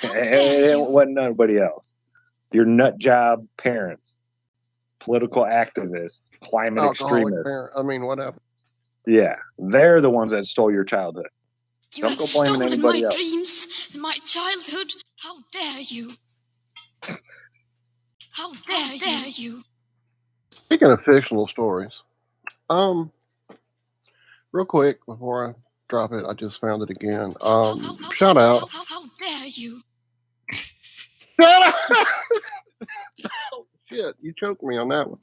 It wasn't nobody else. Your nut job parents, political activists, climate extremists. I mean, whatever. Yeah, they're the ones that stole your childhood. You have stolen my dreams and my childhood. How dare you? How dare you? Speaking of fictional stories, real quick before I drop it, I just found it again. Shout out. How dare you? Shut up! Oh, shit, you choked me on that one.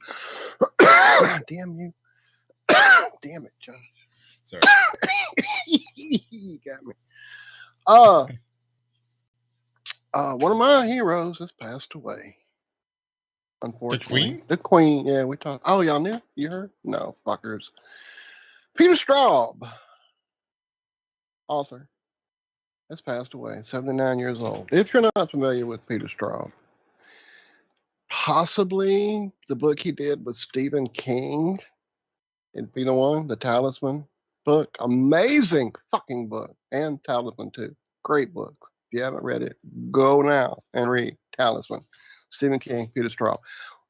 Damn you. Damn it, Josh. Sorry. You got me. One of my heroes has passed away. Unfortunately. The Queen? Yeah, we talked. Oh, y'all knew? You heard? No, fuckers. Peter Straub, author, has passed away, 79 years old. If you're not familiar with Peter Straub, possibly the book he did with Stephen King, it'd be the one, the Talisman book. Amazing fucking book. And Talisman too. Great book. If you haven't read it, go now and read Talisman. Stephen King, Peter Straub.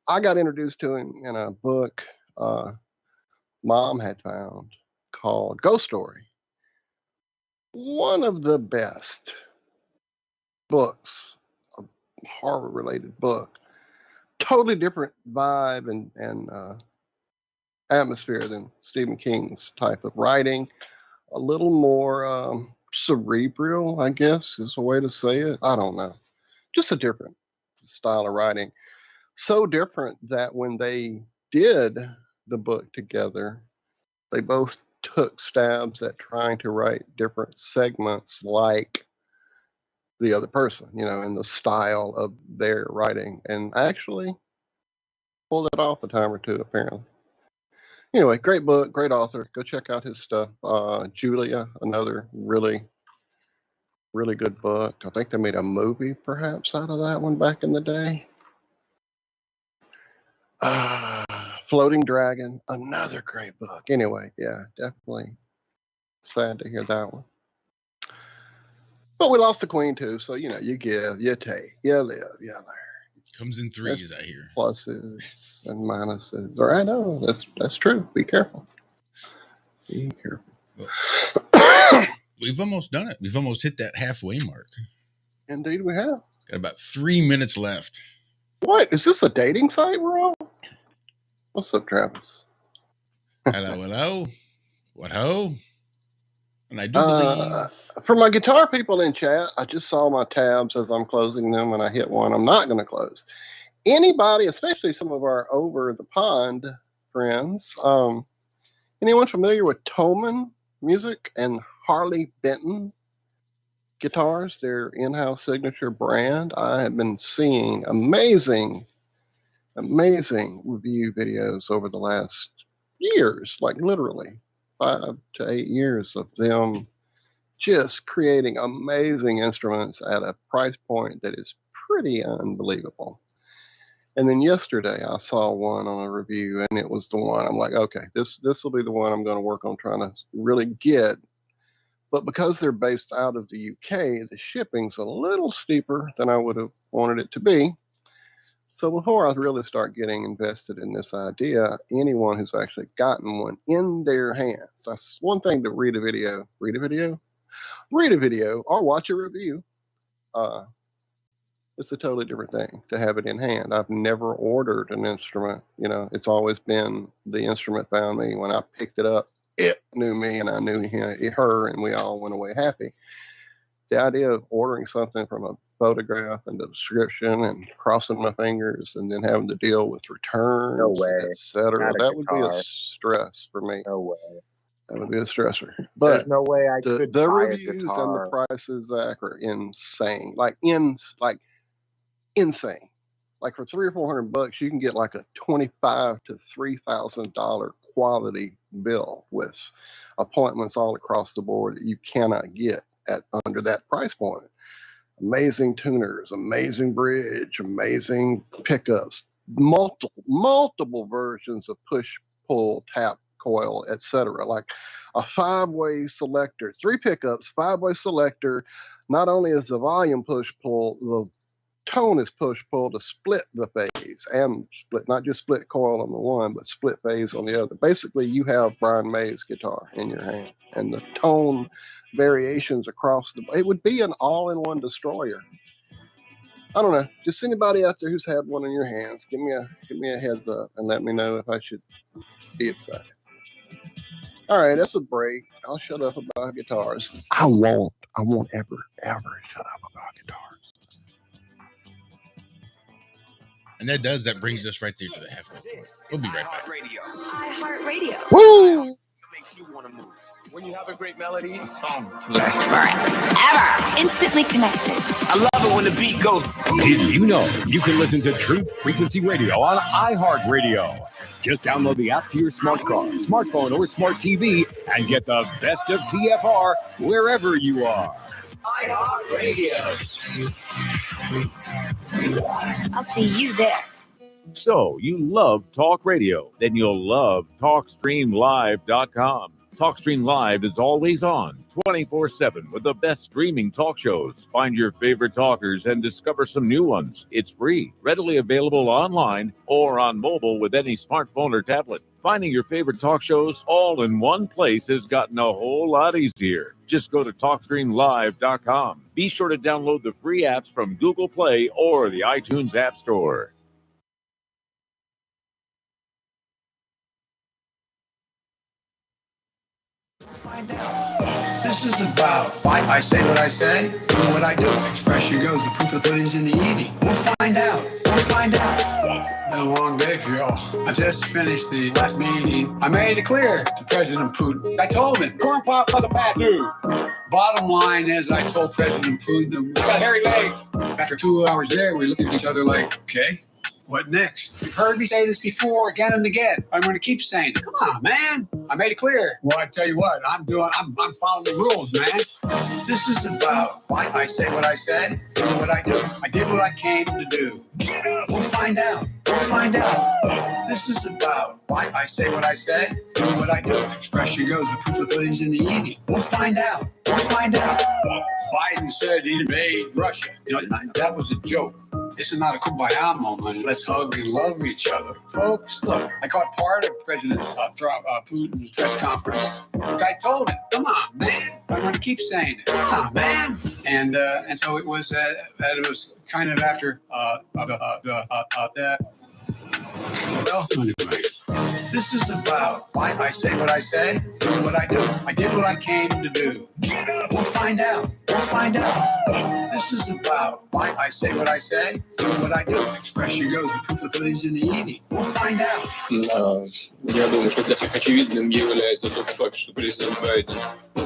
I got introduced to him in a book Mom had found called Ghost Story. One of the best books, a horror-related book. Totally different vibe and atmosphere than Stephen King's type of writing. A little more cerebral, I guess, is a way to say it. I don't know. Just a different style of writing. So different that when they did the book together, they both took stabs at trying to write different segments like the other person, in the style of their writing, and actually pulled it off a time or two, apparently. Anyway, great book, great author. Go check out his stuff. Julia, another really, really good book. I think they made a movie perhaps out of that one back in the day. Floating Dragon, another great book. Anyway, yeah, definitely sad to hear that one. But we lost the Queen too, so you give, you take, you live, you learn. Comes in threes, I hear. Pluses and minuses. Or I know that's true. Be careful. Be careful. Well, we've almost done it. We've almost hit that halfway mark. Indeed, we have. Got about 3 minutes left. What? Is this a dating site we're on? What's up, Travis? Hello. What ho? And I do believe... For my guitar people in chat, I just saw my tabs as I'm closing them, and I hit one I'm not going to close. Anybody, especially some of our over-the-pond friends, anyone familiar with Toman Music and Harley Benton guitars, their in-house signature brand? I have been seeing amazing review videos over the last years, like literally 5 to 8 years of them just creating amazing instruments at a price point that is pretty unbelievable. And then yesterday I saw one on a review, and it was the one I'm like, okay, this will be the one I'm going to work on trying to really get. But because they're based out of the UK, the shipping's a little steeper than I would have wanted it to be. So before I really start getting invested in this idea, anyone who's actually gotten one in their hands, that's one thing to read a video, or watch a review. It's a totally different thing to have it in hand. I've never ordered an instrument. It's always been the instrument found me. When I picked it up, it knew me and I knew her, and we all went away happy. The idea of ordering something from a photograph and the description and crossing my fingers and then having to deal with returns, etc., that would be a stress for me. No way. That would be a stressor. But there's no way I could the buy reviews a guitar. and the prices, Zach, are insane. Insane. Like for $300 or $400, you can get like a $2,500 to $3,000 quality bill with appointments all across the board that you cannot get at under that price point. Amazing tuners, amazing bridge, amazing pickups, multiple versions of push, pull, tap, coil, etc. Like a 5-way selector, 3 pickups, 5-way selector. Not only is the volume push pull, the tone is push pull to split the phase and split, not just split coil on the one, but split phase on the other. Basically, you have Brian May's guitar in your hand, and the tone variations across it would be an all-in-one destroyer. I don't know. Just anybody out there who's had one in your hands, give me a heads up and let me know if I should be excited. All right, that's a break. I'll shut up about guitars. I won't ever shut up about guitars. And that brings us right there to the halfway point. We'll be right back. iHeartRadio. Woo! Makes you want to move. When you have a great melody, a song Lasts forever. Instantly connected. I love it when the beat goes. Did you know you can listen to Truth Frequency Radio on iHeartRadio? Just download the app to your smart car, smartphone, or smart TV and get the best of TFR wherever you are. iHeartRadio. I'll see you there. So, you love talk radio? Then you'll love TalkStreamLive.com. TalkStream Live is always on, 24/7, with the best streaming talk shows. Find your favorite talkers and discover some new ones. It's free, readily available online or on mobile with any smartphone or tablet. Finding your favorite talk shows all in one place has gotten a whole lot easier. Just go to TalkStreamLive.com. Be sure to download the free apps from Google Play or the iTunes App Store. This is about why I say what I say, do what I do. Expression goes, the proof of the pudding's in the eating. We'll find out. Been a long day for y'all. I just finished the last meeting. I made it clear to President Putin. I told him, corn pop was a bad news. Bottom line is, I told President Putin, I got hairy legs. After 2 hours there, we looked at each other like, okay, What next? You've heard me say this before again and again. I'm going to keep saying it. Come on, man. I made it clear. Well, I tell you what, I'm following the rules, man. This is about why I say what I say, do what I do. I did what I came to do. We'll find out. We'll find out. This is about why I say what I say, do what I do. Expression goes, the proof of the pudding's in the eating. We'll find out. We'll find out. Biden said he invade Russia. You know, that was a joke. This is not a kumbaya moment. Let's hug and love each other. Folks, look, I caught part of President Putin's press conference. I told him, come on, man. I'm going to keep saying it. Come on, man. And so it was kind of after well, anyway. This is about why I say what I say, do what I do. I did what I came to do. We'll find out. We'll find out. This is about why I say what I say, do what I do. Expression goes, the proof of the pudding's in the eating. We'll find out. Я думаю, что для всех очевидным является тот факт, что президент Байден,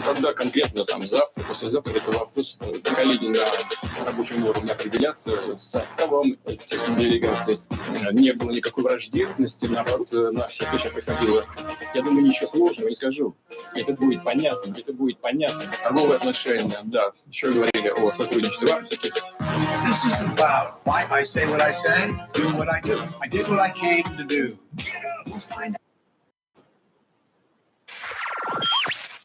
когда конкретно там завтра, послезавтра, это вопрос коллеги на рабочем уровне определяться с составом этих делегаций. Не было никакой враждебности, наоборот, наша встреча происходила. Я думаю, ничего сложного не скажу. Это будет понятно, Торговые отношения, да. Еще говорили о сотрудничестве в Арктике. This is about why I say what I say, do what I do. I did what I came to do. We'll find out.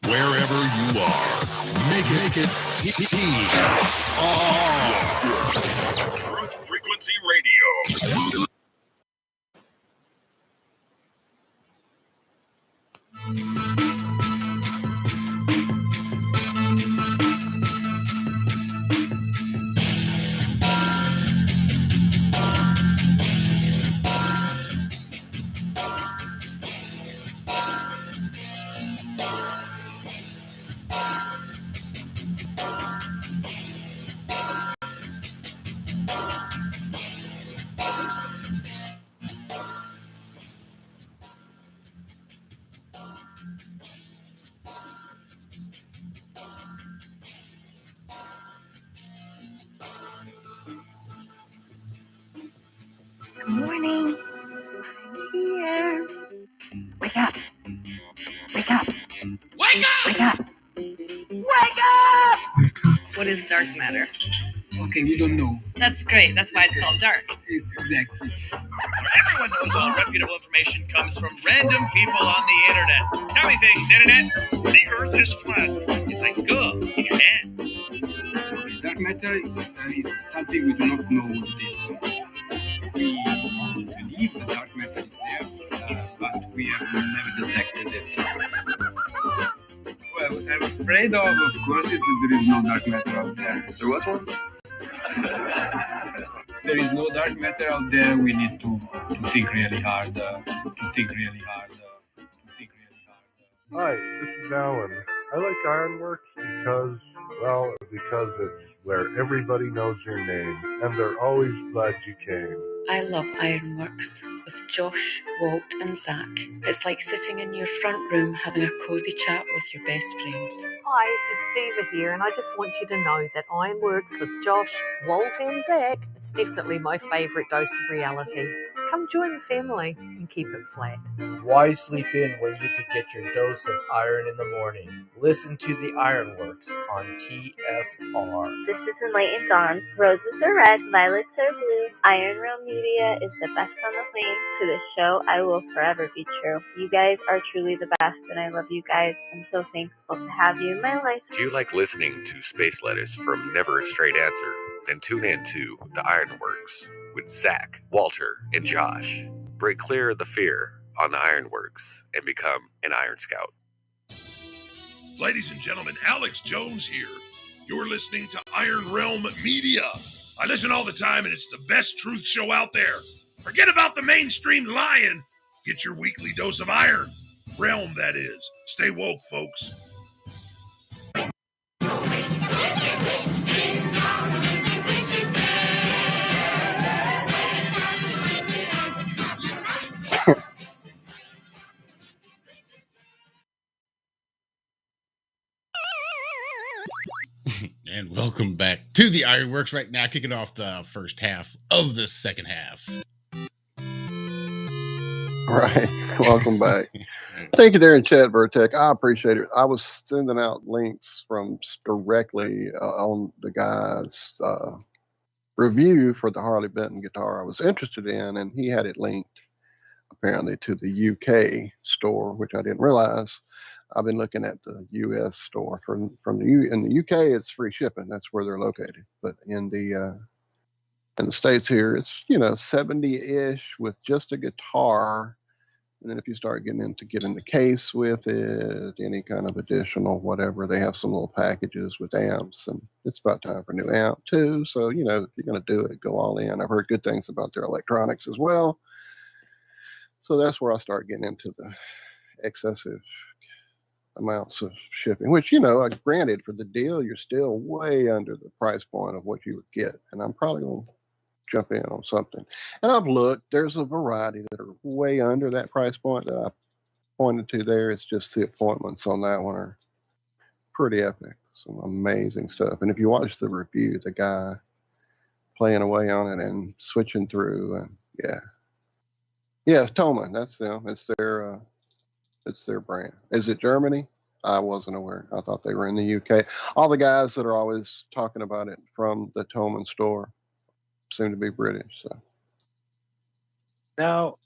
Wherever you are, make it TFR. Truth Frequency Radio. Good morning. I'm here. Wake up. Wake up. Wake up! Wake up. Wake up! What is dark matter? Okay, we don't know. That's great. That's why it's called dark. It's exactly. Everyone knows all reputable information comes from random people on the internet. Tell me things, internet. The earth is flat. It's like school in your hand. Okay, dark matter is something we do not know what it is. We believe the dark matter is there, but we have never detected it. Well, I'm afraid of course, that there is no dark matter out there. There was one? There is no dark matter out there. We need to think really hard. Hi, this is Alan. I like Ironworx because it's where everybody knows your name, and they're always glad you came. I love Ironworx with Josh, Walt, and Zack. It's like sitting in your front room having a cozy chat with your best friends. Hi, it's Diva here, and I just want you to know that Ironworx with Josh, Walt, and Zack, it's definitely my favourite dose of reality. Come join the family and keep it flat. Why sleep in when you could get your dose of iron in the morning? Listen to the Ironworx on TFR. This is Enlightened Dawn. Roses are red, violets are blue. Iron Realm Media is the best on the planet. To this show, I will forever be true. You guys are truly the best, and I love you guys. I'm so thankful to have you in my life. Do you like listening to space letters from Never a Straight Answer? Then tune in to The Ironworx with Zack, Walter, and Josh. Break clear of the fear on The Ironworx and become an Iron Scout. Ladies and gentlemen, Alex Jones here. You're listening to Iron Realm Media. I listen all the time, and it's the best truth show out there. Forget about the mainstream lying. Get your weekly dose of iron. Realm, that is. Stay woke, folks. And welcome back to the Ironworx. Right now, kicking off the first half of the second half. Right. Welcome back. Thank you there in chat, Vertec. I appreciate it. I was sending out links from directly on the guy's review for the Harley Benton guitar I was interested in, and he had it linked apparently to the UK store, which I didn't realize. I've been looking at the US store in the UK. It's free shipping. That's where they're located. But in the States here, it's 70-ish with just a guitar. And then if you start getting the case with it, any kind of additional whatever, they have some little packages with amps, and it's about time for a new amp too. So, if you're going to do it, go all in. I've heard good things about their electronics as well. So that's where I start getting into the excessive amounts of shipping, which, granted, for the deal, you're still way under the price point of what you would get. And I'm probably going to jump in on something. And I've looked, there's a variety that are way under that price point that I pointed to there. It's just the appointments on that one are pretty epic. Some amazing stuff. And if you watch the review, the guy playing away on it and switching through, and yeah, Thomann, that's them. It's their brand. Is it Germany? I wasn't aware. I thought they were in the UK. All the guys that are always talking about it from the Thomann store seem to be British. So now,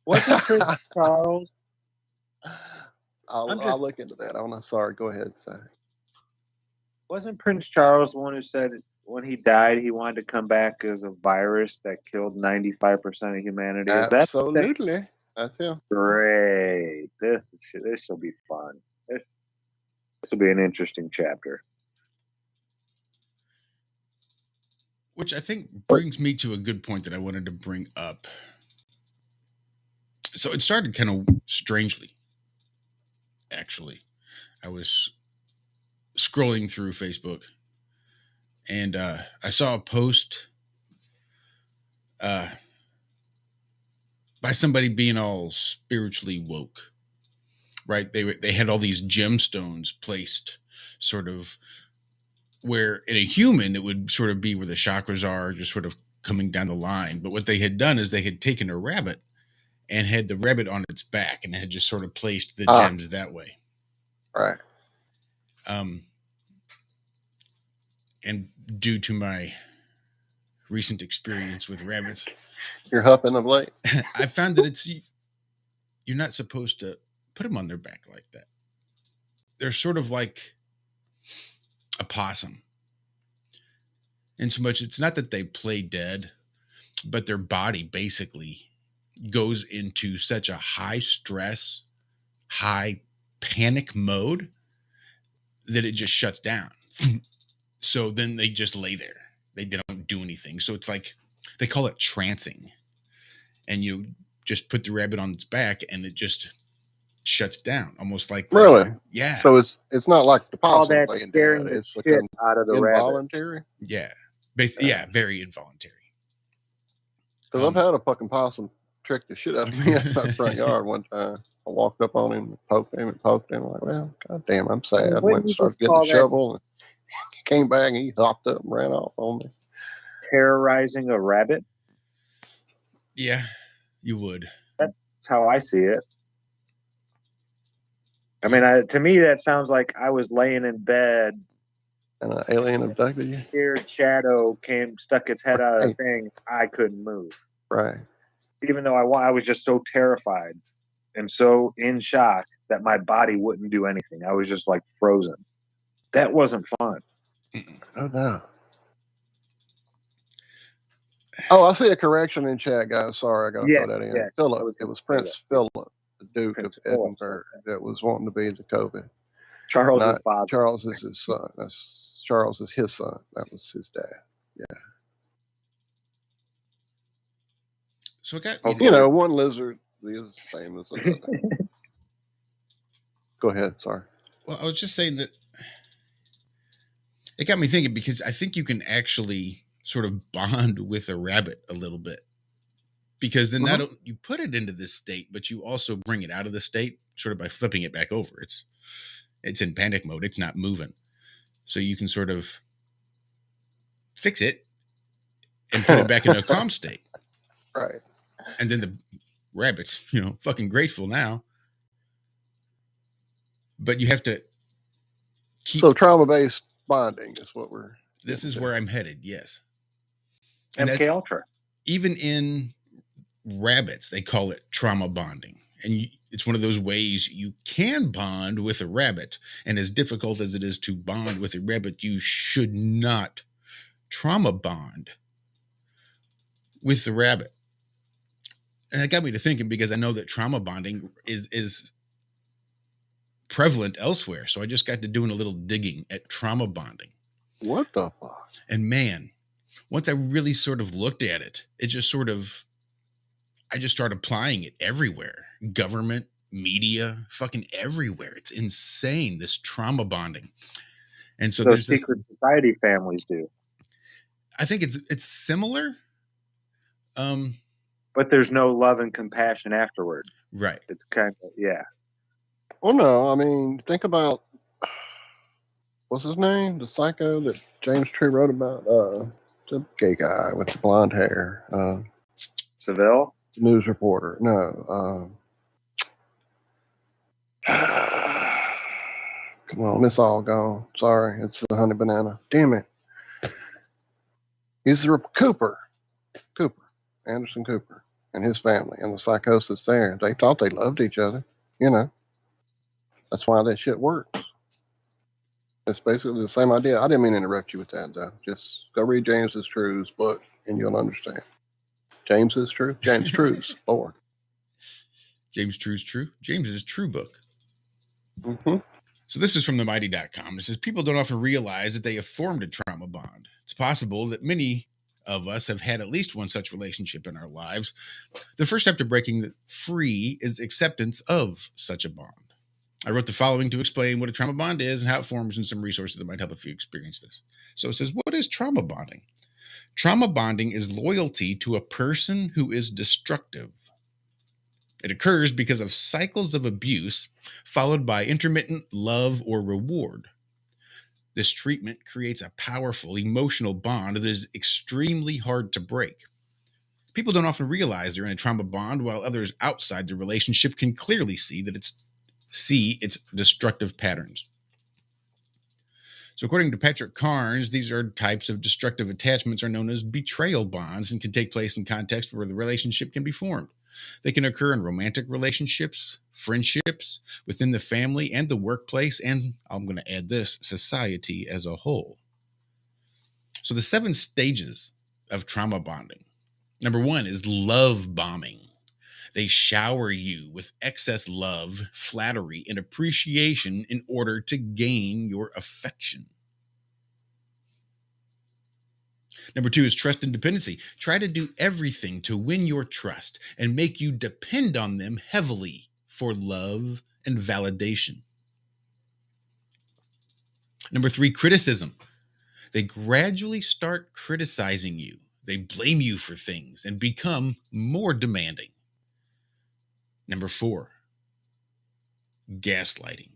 wasn't Prince Charles? I'll look into that. I'm sorry. Go ahead, Zach. Wasn't Prince Charles the one who said when he died he wanted to come back as a virus that killed 95% of humanity? Absolutely. That's him. Great. This will be fun. This will be an interesting chapter. Which I think brings me to a good point that I wanted to bring up. So it started kind of strangely, actually. I was scrolling through Facebook, and I saw a post by somebody being all spiritually woke, right? They had all these gemstones placed sort of where in a human it would sort of be where the chakras are, just sort of coming down the line. But what they had done is they had taken a rabbit and had the rabbit on its back and had just sort of placed the gems that way. Right. And due to my recent experience with rabbits, you're huffing of late. I found that you're not supposed to put them on their back like that. They're sort of like a possum. In so much, it's not that they play dead, but their body basically goes into such a high stress, high panic mode that it just shuts down. So then they just lay there. They don't do anything. So it's like, they call it trancing. And you just put the rabbit on its back and it just shuts down, almost like really. Yeah. So it's not like the possum playing dead. It's shit out of the involuntary. Rabbit. Yeah. Yeah, very involuntary. Because I've had a fucking possum trick the shit out of me in my front yard one time. I walked up on him and poked him. I'm like, well, goddamn, I'm sad. I went and started getting a shovel and came back and he hopped up and ran off on me. Terrorizing a rabbit? Yeah, you would. That's how I see it. I mean, to me, that sounds like I was laying in bed. And an alien abducted you? Weird shadow stuck its head out of the thing. I couldn't move. Right. Even though I was just so terrified and so in shock that my body wouldn't do anything. I was just like frozen. That wasn't fun. Oh, no. Oh, I see a correction in chat, guys. Sorry, I got to throw that in. Yeah. Philip. It was Prince Philip, the Duke of Edinburgh, that was wanting to be the COVID. Charles' father. Charles is his son. Charles is his son. That was his dad. Yeah. So it got one lizard is the same as another. Go ahead. Sorry. Well, I was just saying that it got me thinking, because I think you can actually sort of bond with a rabbit a little bit, because then not you put it into this state, but you also bring it out of the state sort of by flipping it back over. It's in panic mode. It's not moving. So you can sort of fix it and put it back in a calm state. Right. And then rabbits, fucking grateful now. But you have to keep. So trauma-based bonding is what we're. This is where I'm headed. Yes. MK Ultra. Even in rabbits, they call it trauma bonding. And it's one of those ways you can bond with a rabbit. And as difficult as it is to bond with a rabbit, you should not trauma bond with the rabbit. And that got me to thinking, because I know that trauma bonding is prevalent elsewhere. So I just got to doing a little digging at trauma bonding. What the fuck? And man, once I really sort of looked at it, it just sort of, I just started applying it everywhere. Government, media, fucking everywhere. It's insane, this trauma bonding. And so there's secret society families do. I think it's similar. But there's no love and compassion afterward. Right. It's kind of, yeah. Well, no, I mean, think about, what's his name? The psycho that James True wrote about? The gay guy with the blonde hair. Seville? News reporter. No. Come on, it's all gone. Sorry, it's the honey banana. Damn it. He's the Cooper, Anderson Cooper, and his family, and the psychosis there. They thought they loved each other, That's why that shit works. It's basically the same idea. I didn't mean to interrupt you with that, though. Just go read James True's book, and you'll understand. James True's, Lord. James True's True? James's True book. Mm-hmm. So this is from themighty.com. It says, people don't often realize that they have formed a trauma bond. It's possible that many of us have had at least one such relationship in our lives. The first step to breaking free is acceptance of such a bond. I wrote the following to explain what a trauma bond is and how it forms, and some resources that might help if you experience this. So it says, what is trauma bonding? Trauma bonding is loyalty to a person who is destructive. It occurs because of cycles of abuse followed by intermittent love or reward. This treatment creates a powerful emotional bond that is extremely hard to break. People don't often realize they're in a trauma bond, while others outside the relationship can clearly see its destructive patterns. So according to Patrick Carnes, these are types of destructive attachments are known as betrayal bonds and can take place in context where the relationship can be formed. They can occur in romantic relationships, friendships, within the family and the workplace, and I'm going to add this, society as a whole. So the 7 stages of trauma bonding. Number 1 is love bombing. They shower you with excess love, flattery, and appreciation in order to gain your affection. Number 2 is trust and dependency. Try to do everything to win your trust and make you depend on them heavily for love and validation. Number 3, criticism. They gradually start criticizing you. They blame you for things and become more demanding. Number 4, gaslighting.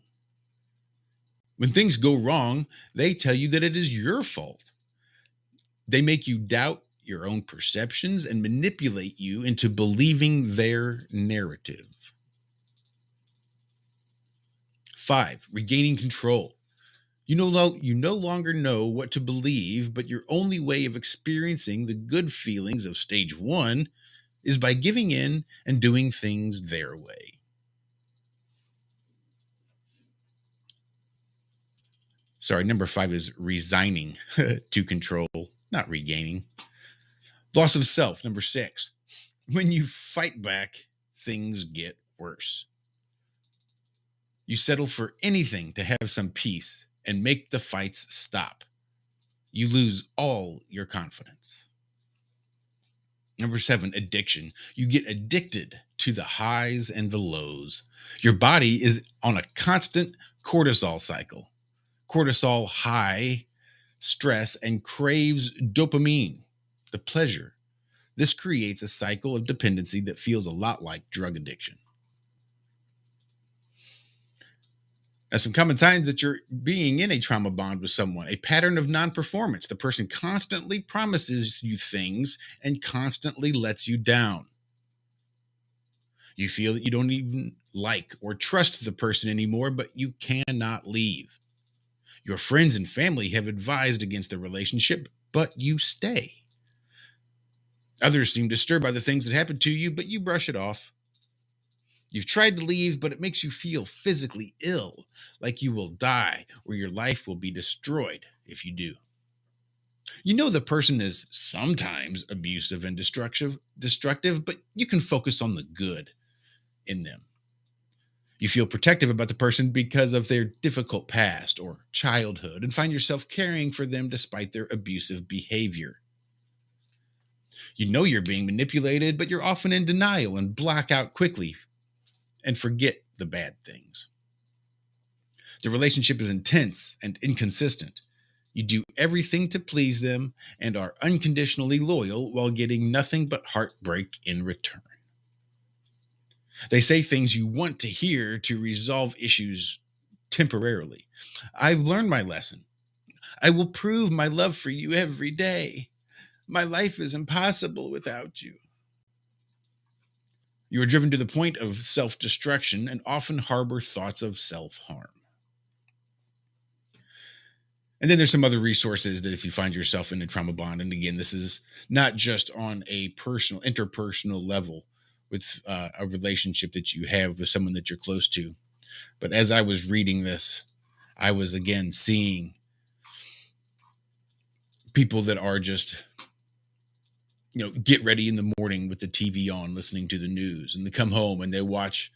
When things go wrong, they tell you that it is your fault. They make you doubt your own perceptions and manipulate you into believing their narrative. 5, regaining control. You no longer know what to believe, but your only way of experiencing the good feelings of stage 1 is by giving in and doing things their way. Sorry, number 5 is resigning to control, not regaining. Loss of self, number 6. When you fight back, things get worse. You settle for anything to have some peace and make the fights stop. You lose all your confidence. Number 7, addiction. You get addicted to the highs and the lows. Your body is on a constant cortisol cycle. Cortisol high, stress, and craves dopamine, the pleasure. This creates a cycle of dependency that feels a lot like drug addiction. Now, some common signs that you're being in a trauma bond with someone: a pattern of non-performance. The person constantly promises you things and constantly lets you down. You feel that you don't even like or trust the person anymore, but you cannot leave. Your friends and family have advised against the relationship, but you stay. Others seem disturbed by the things that happen to you, but you brush it off. You've tried to leave, but it makes you feel physically ill, like you will die or your life will be destroyed if you do. You know the person is sometimes abusive and destructive, but you can focus on the good in them. You feel protective about the person because of their difficult past or childhood and find yourself caring for them despite their abusive behavior. You know you're being manipulated, but you're often in denial and black out quickly and forget the bad things. The relationship is intense and inconsistent. You do everything to please them and are unconditionally loyal while getting nothing but heartbreak in return. They say things you want to hear to resolve issues temporarily. I've learned my lesson. I will prove my love for you every day. My life is impossible without you. You are driven to the point of self-destruction and often harbor thoughts of self-harm. And then there's some other resources that if you find yourself in a trauma bond, and again, this is not just on a interpersonal level with a relationship that you have with someone that you're close to. But as I was reading this, I was again seeing people that are just, get ready in the morning with the TV on, listening to the news, and they come home and they watch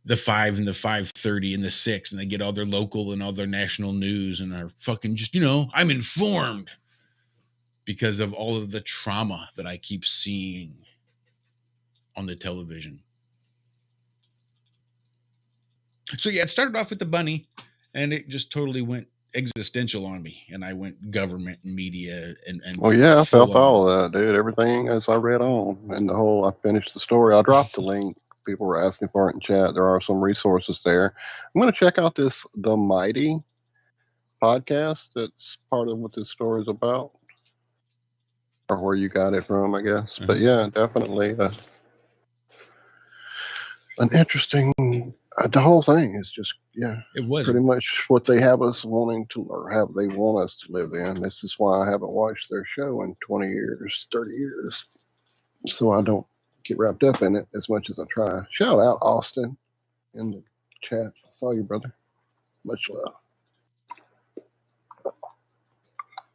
the 5 and the 5:30 and the 6, and they get all their local and all their national news and are fucking just, I'm informed because of all of the trauma that I keep seeing on the television. So yeah, it started off with the bunny and it just totally went existential on me, and I went government and media and well, yeah, I felt all of that, dude. Everything as I read on, and I finished the story. I dropped the link. People were asking for it in chat. There are some resources there. I'm going to check out this The Mighty podcast. That's part of what this story is about, or where you got it from, I guess. But yeah, definitely an interesting. The whole thing is just, it was pretty much what they have us wanting to, or have they want us to live in. This is why I haven't watched their show in 20 years, 30 years, so I don't get wrapped up in it as much as I try. Shout out Austin in the chat. I saw you, brother. Much love.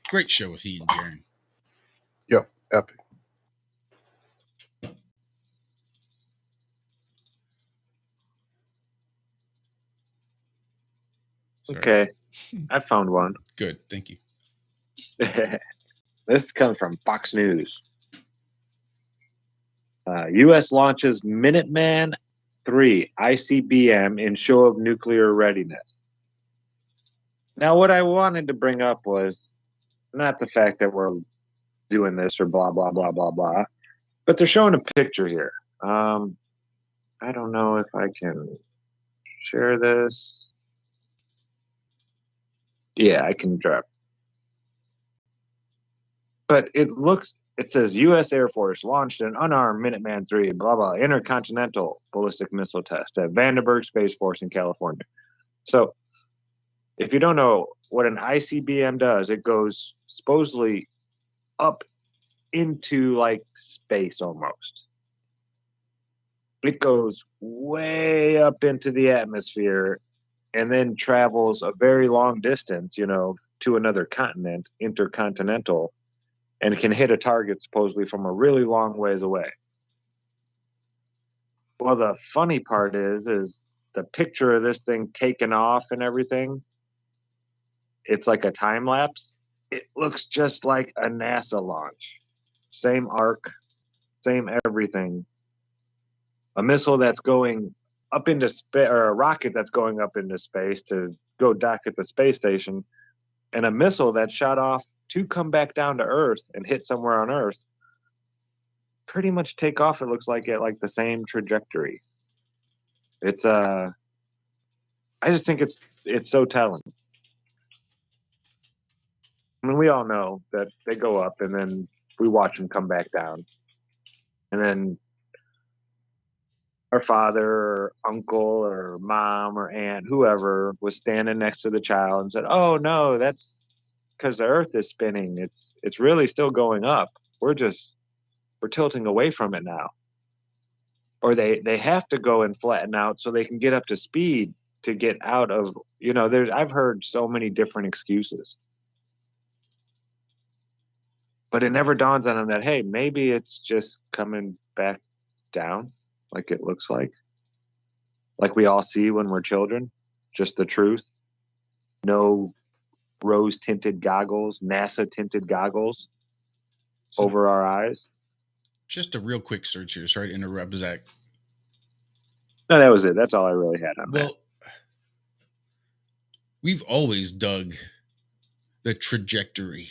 Great show with he and Jaren. Yep, epic. Sorry. Okay, I found one. Good, thank you. This comes from Fox News. U.S. launches Minuteman III ICBM in show of nuclear readiness. Now, what I wanted to bring up was not the fact that we're doing this or blah, blah, blah, blah, blah, but they're showing a picture here. I don't know if I can share this. Yeah, I can drop. But it says U.S. Air Force launched an unarmed Minuteman III, blah, blah, intercontinental ballistic missile test at Vandenberg Space Force in California. So, if you don't know what an ICBM does, it goes supposedly up into like space almost. It goes way up into the atmosphere and then travels a very long distance, to another continent, intercontinental, and can hit a target supposedly from a really long ways away. Well, the funny part is the picture of this thing taken off and everything. It's like a time lapse. It looks just like a NASA launch. Same arc, same everything. A missile that's going up into space, or a rocket that's going up into space to go dock at the space station, and a missile that shot off to come back down to Earth and hit somewhere on Earth. Pretty much take off, it looks like, at like the same trajectory. It's I just think it's so telling. I mean, we all know that they go up and then we watch them come back down. And then her father or uncle or mom or aunt, whoever, was standing next to the child and said, "Oh no, that's because the Earth is spinning. It's really still going up. We're tilting away from it now." Or they have to go and flatten out so they can get up to speed to get out of, I've heard so many different excuses. But it never dawns on them that, hey, maybe it's just coming back down like it looks like we all see when we're children, just the truth. No rose-tinted goggles, NASA-tinted goggles over our eyes. Just a real quick search here. Sorry to interrupt, Zach. No, that was it. That's all I really had on that. Well, we've always dug the trajectory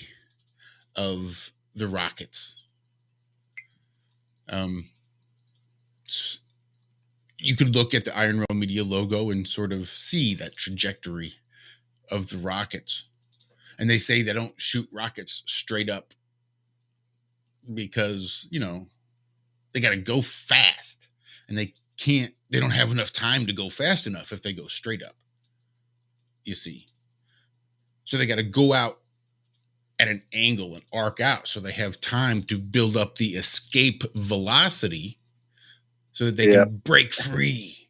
of the rockets. You could look at the Iron Realm Media logo and sort of see that trajectory of the rockets. And they say they don't shoot rockets straight up because, they got to go fast, and they don't have enough time to go fast enough if they go straight up, you see. So they got to go out at an angle and arc out so they have time to build up the escape velocity so that they can break free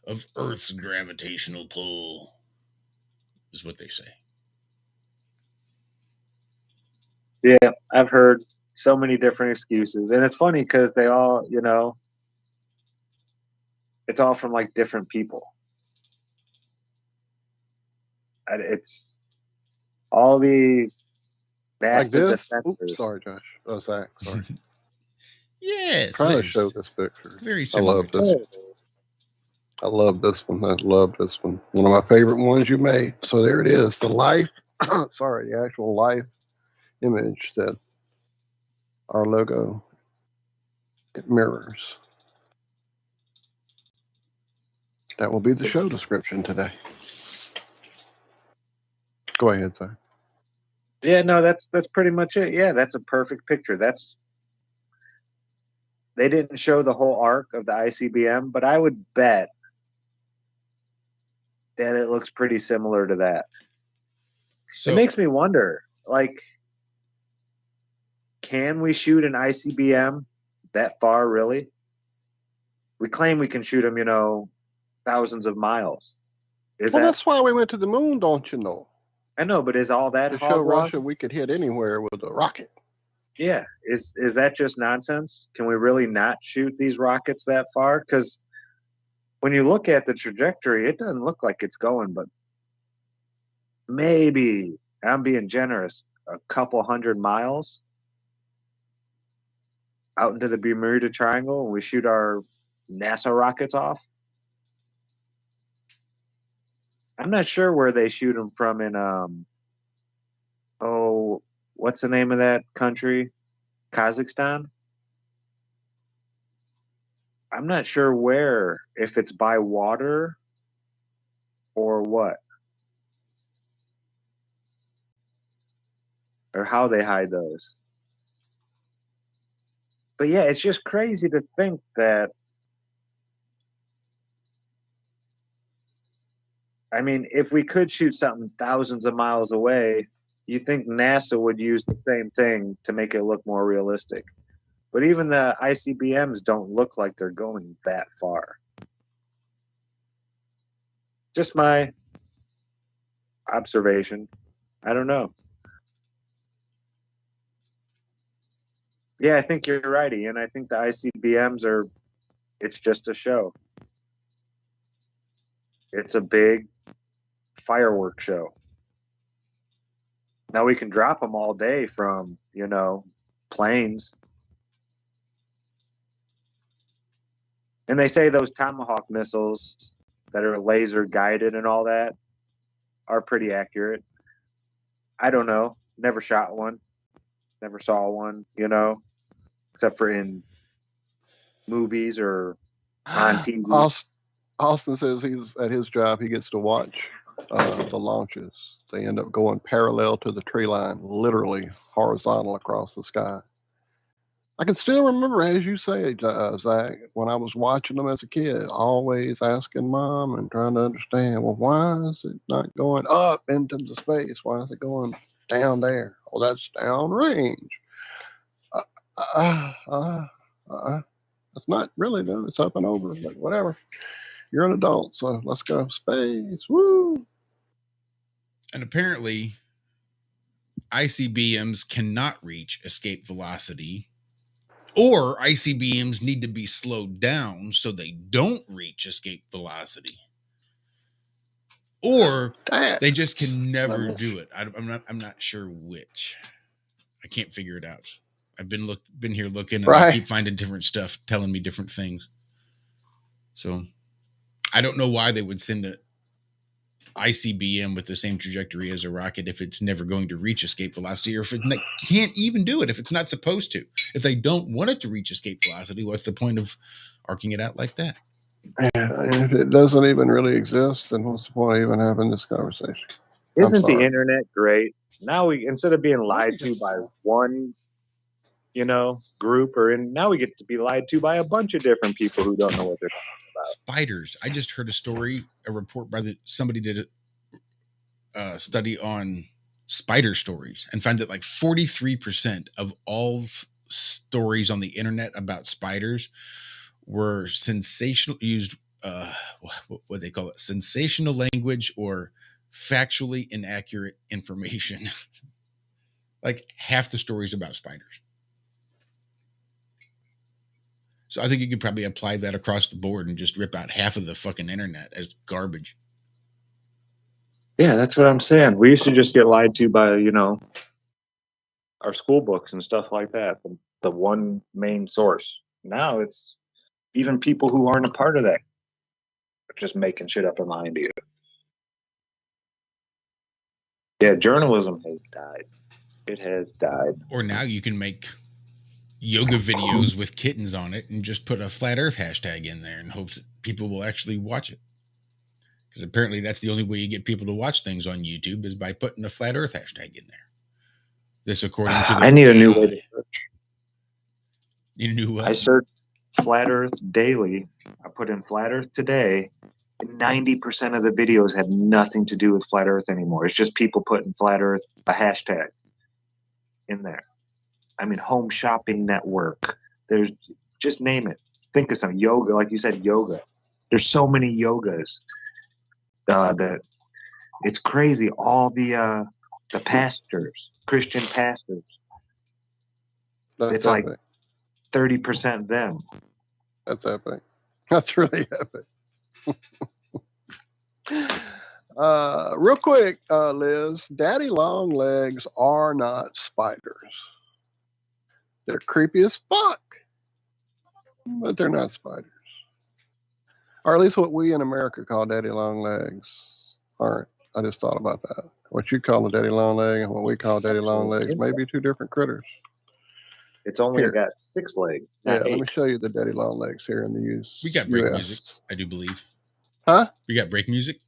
of Earth's gravitational pull, is what they say. Yeah, I've heard so many different excuses. And it's funny because they all, it's all from like different people. And it's all these massive like this. defenders. Oops, sorry, Josh. Oh, Zach, sorry. Yes, I'm trying to show this picture. Very similar. I love this one. I love this one. One of my favorite ones you made. So there it is. The life, the actual life image that our logo mirrors. That will be the show description today. Go ahead, sir. Yeah, no, that's pretty much it. Yeah, that's a perfect picture. They didn't show the whole arc of the ICBM, but I would bet that it looks pretty similar to that. So, it makes me wonder, can we shoot an ICBM that far, really? We claim we can shoot them, thousands of miles. That's why we went to the moon, don't you know? I know, but is all that to show Russia we could hit anywhere with a rocket? Yeah, is that just nonsense? Can we really not shoot these rockets that far? Because when you look at the trajectory, it doesn't look like it's going, but maybe, I'm being generous, a couple 100 miles out into the Bermuda Triangle and we shoot our NASA rockets off. I'm not sure where they shoot them from in, what's the name of that country? Kazakhstan? I'm not sure where, if it's by water or what. Or how they hide those. But yeah, it's just crazy to think that, I mean, if we could shoot something thousands of miles away, you think NASA would use the same thing to make it look more realistic. But even the ICBMs don't look like they're going that far. Just my observation. I don't know. Yeah, I think you're right, Ian. I think the ICBMs it's just a show. It's a big fireworks show. Now we can drop them all day from, planes. And they say those Tomahawk missiles that are laser guided and all that are pretty accurate. I don't know. Never shot one. Never saw one, except for in movies or on TV. Austin says he's at his job. He gets to watch the launches. They end up going parallel to the tree line, literally horizontal across the sky. I can still remember, as you say, Zach, when I was watching them as a kid, always asking Mom and trying to understand, well, why is it not going up into the space? Why is it going down there? Well, that's downrange. That's not really, though. It's up and over, but whatever. You're an adult, so let's go. Space, woo! And apparently, ICBMs cannot reach escape velocity, or ICBMs need to be slowed down so they don't reach escape velocity, or they just can never do it. I'm not sure which. I can't figure it out. I've been here looking, and I keep finding different stuff telling me different things. So I don't know why they would send an ICBM with the same trajectory as a rocket if it's never going to reach escape velocity, or if it can't even do it, if it's not supposed to. If they don't want it to reach escape velocity, what's the point of arcing it out like that? Yeah, if it doesn't even really exist, then what's the point of even having this conversation? Isn't the internet great? Now we, instead of being lied to by one, group, now we get to be lied to by a bunch of different people who don't know what they're talking about. Spiders. I just heard a report by somebody did a study on spider stories and found that like 43% of all stories on the internet about spiders were sensational, used what they call it, sensational language or factually inaccurate information. Like half the stories about spiders. So I think you could probably apply that across the board and just rip out half of the fucking internet as garbage. Yeah, that's what I'm saying. We used to just get lied to by, our school books and stuff like that. The one main source. Now it's even people who aren't a part of that are just making shit up and lying to you. Yeah, journalism has died. It has died. Or now you can make yoga videos with kittens on it and just put a flat earth hashtag in there in hopes that people will actually watch it. Because apparently that's the only way you get people to watch things on YouTube is by putting a flat earth hashtag in there. This according to the I need a new way to search. You knew what? I search flat earth daily. I put in flat earth today. 90% of the videos had nothing to do with flat earth anymore. It's just people putting flat earth, a hashtag in there. I mean, home shopping network. There's, just name it. Think of some yoga, like you said, yoga. There's so many yogas. It's crazy. All the pastors, Christian pastors. It's epic. Like 30% them. That's epic. That's really epic. Real quick, Liz, daddy long legs are not spiders. They're creepy as fuck, but they're not spiders. Or at least what we in America call daddy long legs aren't. I just thought about that. What you call a daddy long leg and what we call daddy long legs may be two different critters. It's only got 6 legs. Yeah, let me show you the daddy long legs here in the US. We got break music, I do believe. Huh? We got break music.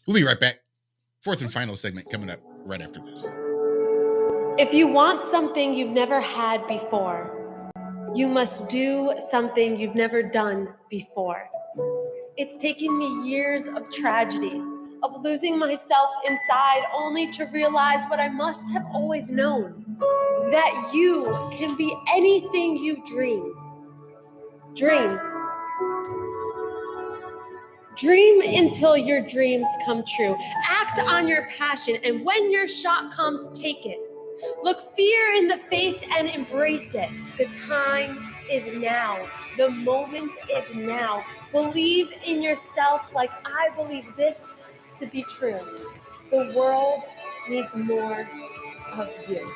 We'll be right back. Fourth and final segment coming up right after this. If you want something you've never had before, you must do something you've never done before. It's taken me years of tragedy, of losing myself inside, only to realize what I must have always known, that you can be anything you dream. Dream. Dream until your dreams come true. Act on your passion, and when your shot comes, take it. Look fear in the face and embrace it. The time is now. The moment is now. Believe in yourself like I believe this to be true. The world needs more of you.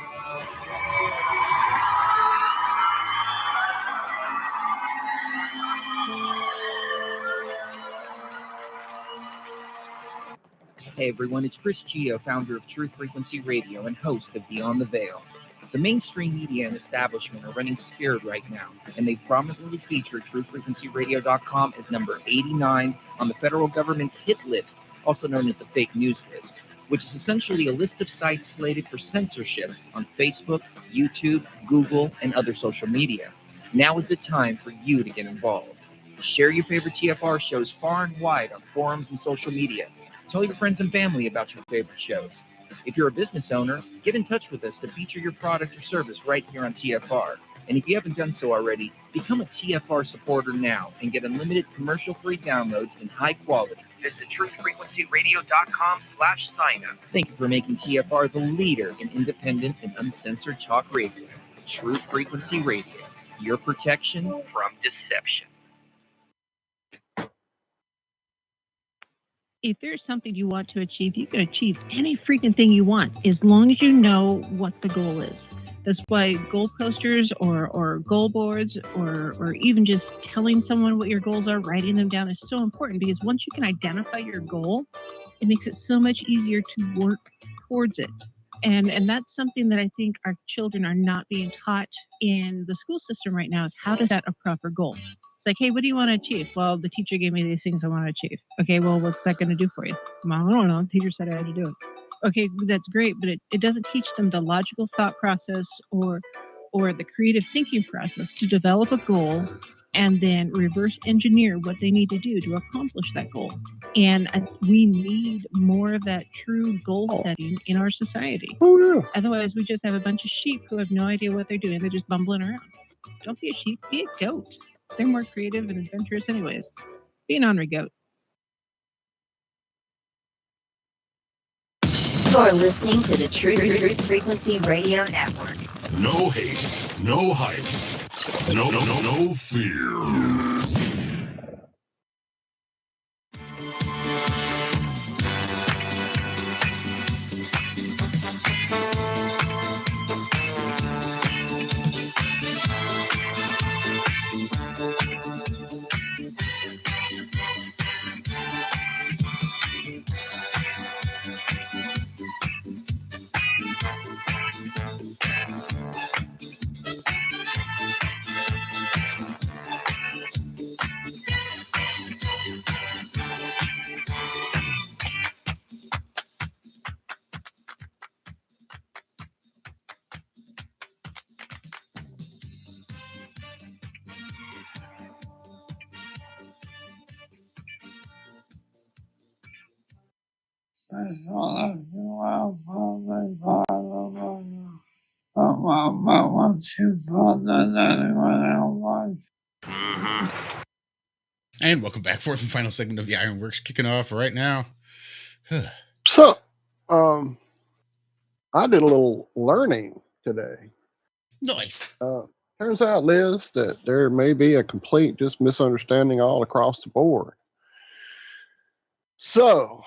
Hey everyone, it's Chris Gio, founder of Truth Frequency Radio and host of Beyond the Veil. The mainstream media and establishment are running scared right now, and they've prominently featured TruthFrequencyRadio.com as number 89 on the federal government's hit list, also known as the fake news list. which is essentially a list of sites slated for censorship on Facebook, YouTube, Google, and other social media. Now is the time for you to get involved. Share your favorite TFR shows far and wide on forums and social media. Tell your friends and family about your favorite shows. If you're a business owner, get in touch with us to feature your product or service right here on TFR. And if you haven't done so already, become a TFR supporter now and get unlimited commercial-free downloads in high quality. Visit truthfrequencyradio.com/sign-up. Thank you for making TFR the leader in independent and uncensored talk radio. Truth Frequency Radio, your protection from deception. If there's something you want to achieve, you can achieve any freaking thing you want as long as you know what the goal is. That's why goal posters or goal boards or even just telling someone what your goals are, writing them down is so important, because once you can identify your goal, it makes it so much easier to work towards it. And that's something that I think our children are not being taught in the school system right now, is how to set a proper goal. It's like, hey, what do you want to achieve? Well, the teacher gave me these things I want to achieve. Okay, well, what's that going to do for you? Well, I don't know. The teacher said I had to do it. Okay, that's great, but it doesn't teach them the logical thought process or the creative thinking process to develop a goal and then reverse engineer what they need to do to accomplish that goal. And we need more of that true goal setting in our society. Oh, yeah. Otherwise, we just have a bunch of sheep who have no idea what they're doing. They're just bumbling around. Don't be a sheep, be a goat. They're more creative and adventurous anyways. Be an ornery goat. You're listening to the Truth Frequency Radio Network. No hate, no hype, no fear. And welcome back. Fourth and final segment of the Ironworks kicking off right now. So, I did a little learning today. Nice. Turns out, Liz, that there may be a complete just misunderstanding all across the board. So,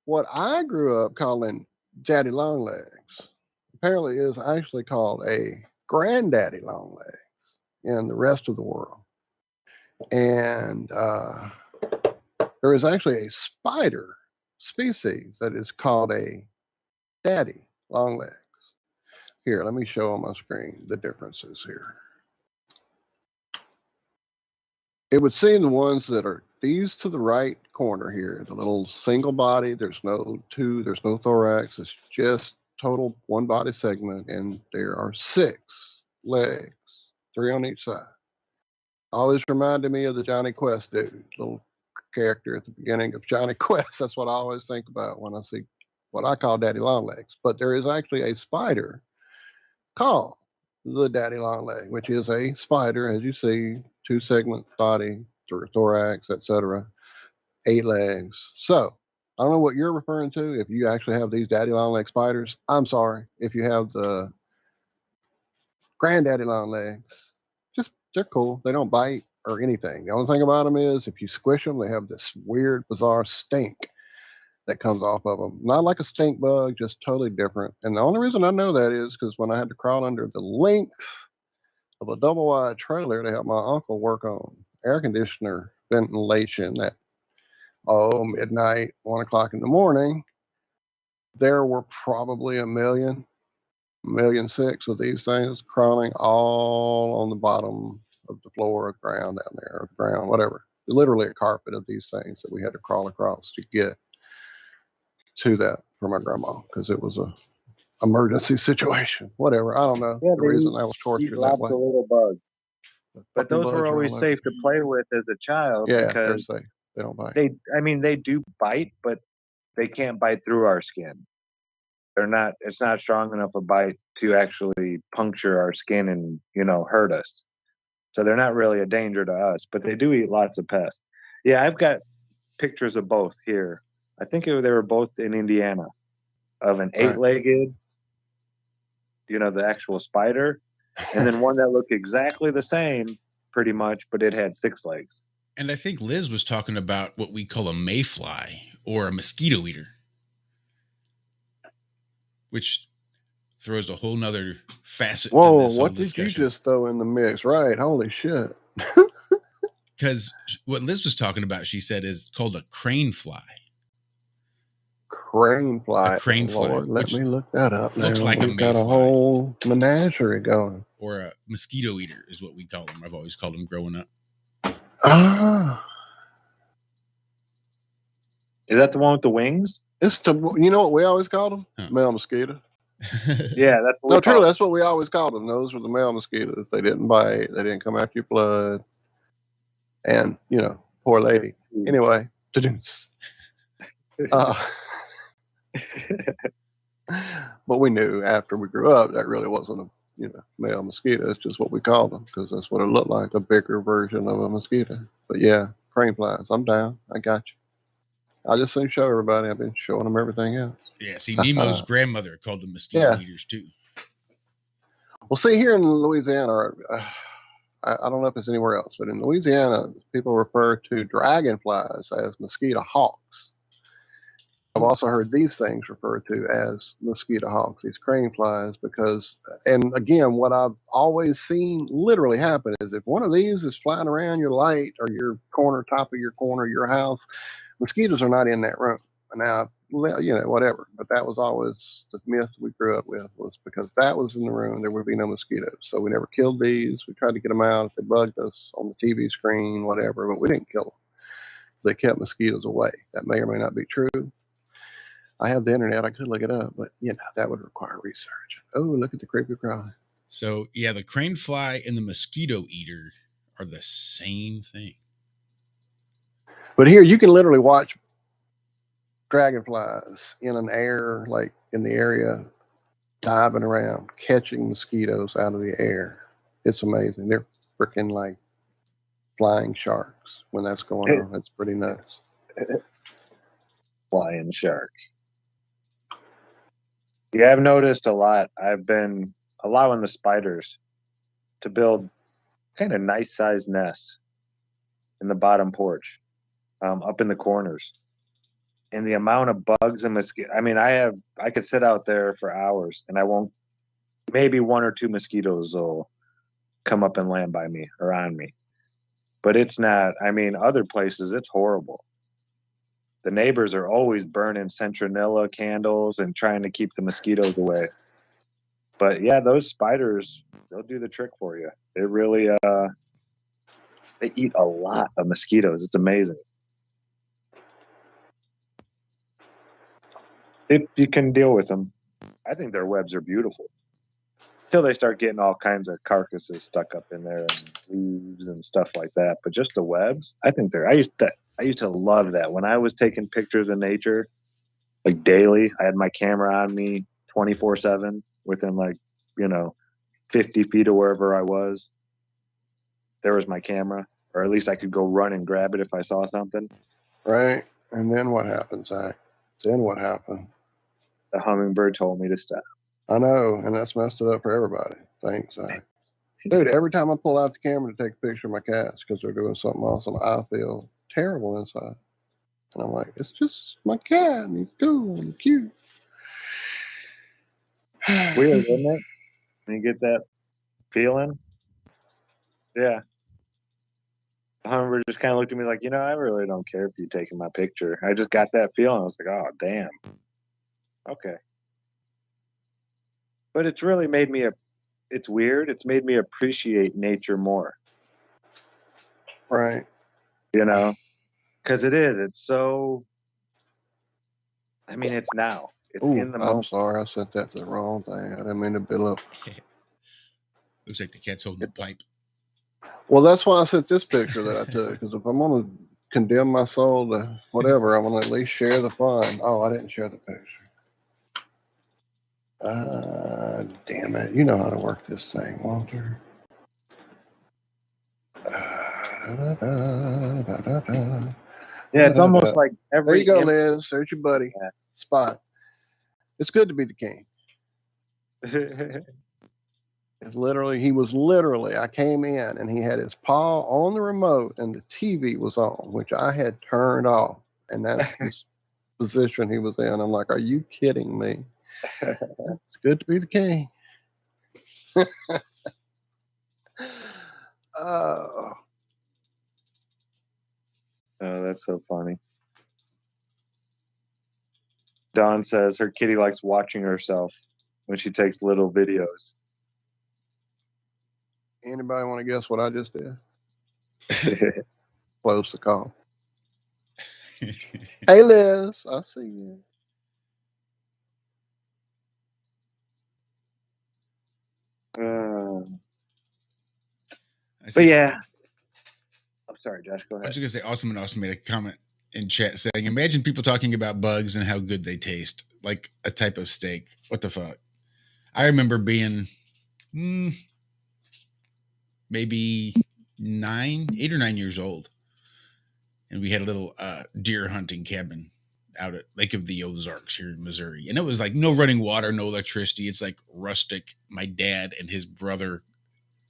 what I grew up calling Daddy Longlegs apparently is actually called a Granddaddy Longlegs in the rest of the world. And there is actually a spider species that is called a Daddy Longlegs. Here, let me show on my screen the differences here. It would seem the ones that are these to the right corner here, the little single body, there's no thorax, it's just total one body segment, and there are 6 legs, 3 on each side. Always reminded me of the Johnny Quest dude, little character at the beginning of Johnny Quest. That's what I always think about when I see what I call Daddy Longlegs. But there is actually a spider called the Daddy Longleg, which is a spider, as you see, 2 segment body, thorax, etc., 8 legs. So I don't know what you're referring to. If you actually have these Daddy Longleg spiders, I'm sorry. If you have the Granddaddy Longlegs, just they're cool. They don't bite or anything. The only thing about them is if you squish them, they have this weird, bizarre stink that comes off of them. Not like a stink bug, just totally different. And the only reason I know that is because when I had to crawl under the length of a double wide trailer to help my uncle work on air conditioner ventilation at midnight, 1 o'clock in the morning, there were probably 1.6 million of these things crawling all on the bottom of the floor, of ground down there, or ground, whatever. Literally a carpet of these things that we had to crawl across to get. to that for my grandma because it was a emergency situation. Whatever. I don't know Yeah, the they reason I was eat tortured in that lots way. of little bugs. But Fucking those were bugs are always all over. safe to play with as a child Yeah, they're because safe. They don't bite. they do bite, but they can't bite through our skin. It's not strong enough a bite to actually puncture our skin and, hurt us. So they're not really a danger to us, but they do eat lots of pests. Yeah, I've got pictures of both here. I think they were both in Indiana of an 8-legged, the actual spider, and then one that looked exactly the same pretty much, but it had 6 legs. And I think Liz was talking about what we call a mayfly or a mosquito eater, which throws a whole nother facet to this whole what discussion. did you just throw in the mix? Right. Holy shit. Because what Liz was talking about, she said, is called a crane fly. Crane fly. A crane fly. Lord, let me look that up. Looks like We've got a whole menagerie going. Or a mosquito eater is what we call them. I've always called them growing up. Ah. Is that the one with the wings? You know what we always called them? Male mosquito. Yeah, that's what truly, that's what we always called them. Those were the male mosquitoes. They didn't bite. They didn't come after your blood. And, poor lady. Anyway, but we knew after we grew up that really wasn't a male mosquito. It's just what we called them because that's what it looked like, a bigger version of a mosquito. But yeah, crane flies. I'm down. I got you. I just soon show everybody. I've been showing them everything else. Yeah, see, Nemo's grandmother called them mosquito eaters too. Well, see, here in Louisiana, I don't know if it's anywhere else, but in Louisiana, people refer to dragonflies as mosquito hawks. I've also heard these things referred to as mosquito hawks, these crane flies, because, and again, what I've always seen literally happen is if one of these is flying around your light or your top of your corner, your house, mosquitoes are not in that room. Now, whatever. But that was always the myth we grew up with, was because that was in the room, there would be no mosquitoes. So we never killed these. We tried to get them out if they bugged us on the TV screen, whatever, but we didn't kill them. They kept mosquitoes away. That may or may not be true. I have the internet. I could look it up, but that would require research. Oh, look at the creepy crawly. So yeah, the crane fly and the mosquito eater are the same thing. But here you can literally watch dragonflies in an air, like in the area, diving around, catching mosquitoes out of the air. It's amazing. They're freaking like flying sharks when that's going on. That's pretty nuts. Flying sharks. Yeah, I've noticed a lot. I've been allowing the spiders to build kind of nice sized nests in the bottom porch, up in the corners. And the amount of bugs and mosquitoes, I could sit out there for hours and maybe 1 or 2 mosquitoes will come up and land by me or on me. But it's not, other places, it's horrible. The neighbors are always burning centronella candles and trying to keep the mosquitoes away. But yeah, those spiders, they'll do the trick for you. They really, they eat a lot of mosquitoes. It's amazing. If you can deal with them. I think their webs are beautiful. Until they start getting all kinds of carcasses stuck up in there and leaves and stuff like that. But just the webs, I think I used to love that. When I was taking pictures of nature, like daily, I had my camera on me 24/7 within 50 feet of wherever I was. There was my camera, or at least I could go run and grab it if I saw something. Right. And then what happened, Zach? Then what happened? The hummingbird told me to stop. I know, and that's messed it up for everybody. Thanks, Zach. Dude, every time I pull out the camera to take a picture of my cats because they're doing something awesome, I feel terrible inside. And I'm like, it's just my cat, and he's cool and cute. Weird, isn't it? When you get that feeling? Yeah. The hummingbird just kind of looked at me like, I really don't care if you're taking my picture. I just got that feeling. I was like, oh, damn. Okay. But it's really made me it's weird. It's made me appreciate nature more. Right. Because it's so, I mean, it's now. It's Ooh, in the I'm moment. sorry. I sent that to the wrong thing. I didn't mean to bill up. Looks like the cat's holding a pipe. Well, that's why I sent this picture that I took. Because if I'm going to condemn my soul to whatever, I'm going to at least share the fun. Oh, I didn't share the picture. Damn it. You know how to work this thing, Walter. Yeah, it's almost like every. There you go, Liz. There's your buddy. Yeah. Spot. It's good to be the king. He was literally, I came in and he had his paw on the remote and the TV was on, which I had turned off. And that's this position he was in. I'm like, are you kidding me? It's good to be the king. Oh, that's so funny. Dawn says her kitty likes watching herself when she takes little videos. Anybody want to guess what I just did? Close the call. Hey, Liz, I see you. But yeah. I'm sorry, Josh. Go ahead. I was just going to say, Awesome and Awesome made a comment in chat saying, imagine people talking about bugs and how good they taste, like a type of steak. What the fuck? I remember being maybe 8 or 9 years old. And we had a little deer hunting cabin out at Lake of the Ozarks here in Missouri. And it was like no running water, no electricity. It's like rustic. My dad and his brother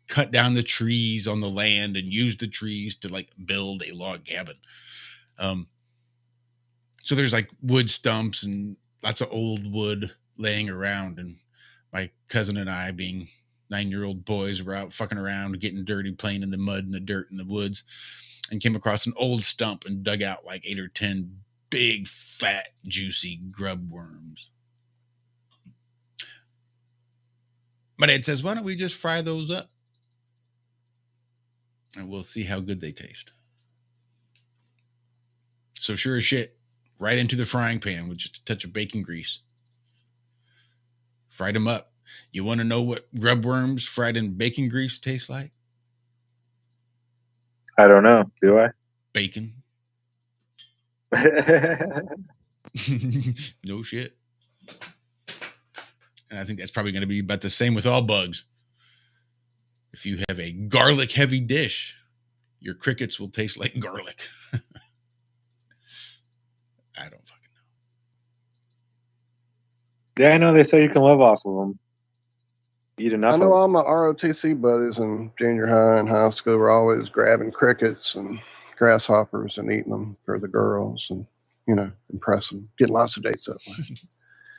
cut down the trees on the land and used the trees to like build a log cabin. So there's like wood stumps and lots of old wood laying around. And my cousin and I, being 9-year-old boys, were out fucking around, getting dirty, playing in the mud and the dirt in the woods, and came across an old stump and dug out like 8 or 10 big, fat, juicy grub worms. My dad says, why don't we just fry those up? And we'll see how good they taste. So sure as shit, right into the frying pan with just a touch of bacon grease. Fried them up. You want to know what grub worms fried in bacon grease taste like? I don't know. Do I? Bacon. No shit. And I think that's probably going to be about the same with all bugs. If you have a garlic heavy dish, your crickets will taste like garlic. I don't fucking know. Yeah, I know they say you can live off of them. Eat enough. I know all my ROTC buddies in junior high and high school were always grabbing crickets and grasshoppers and eating them for the girls and, impress them. Get lots of dates up.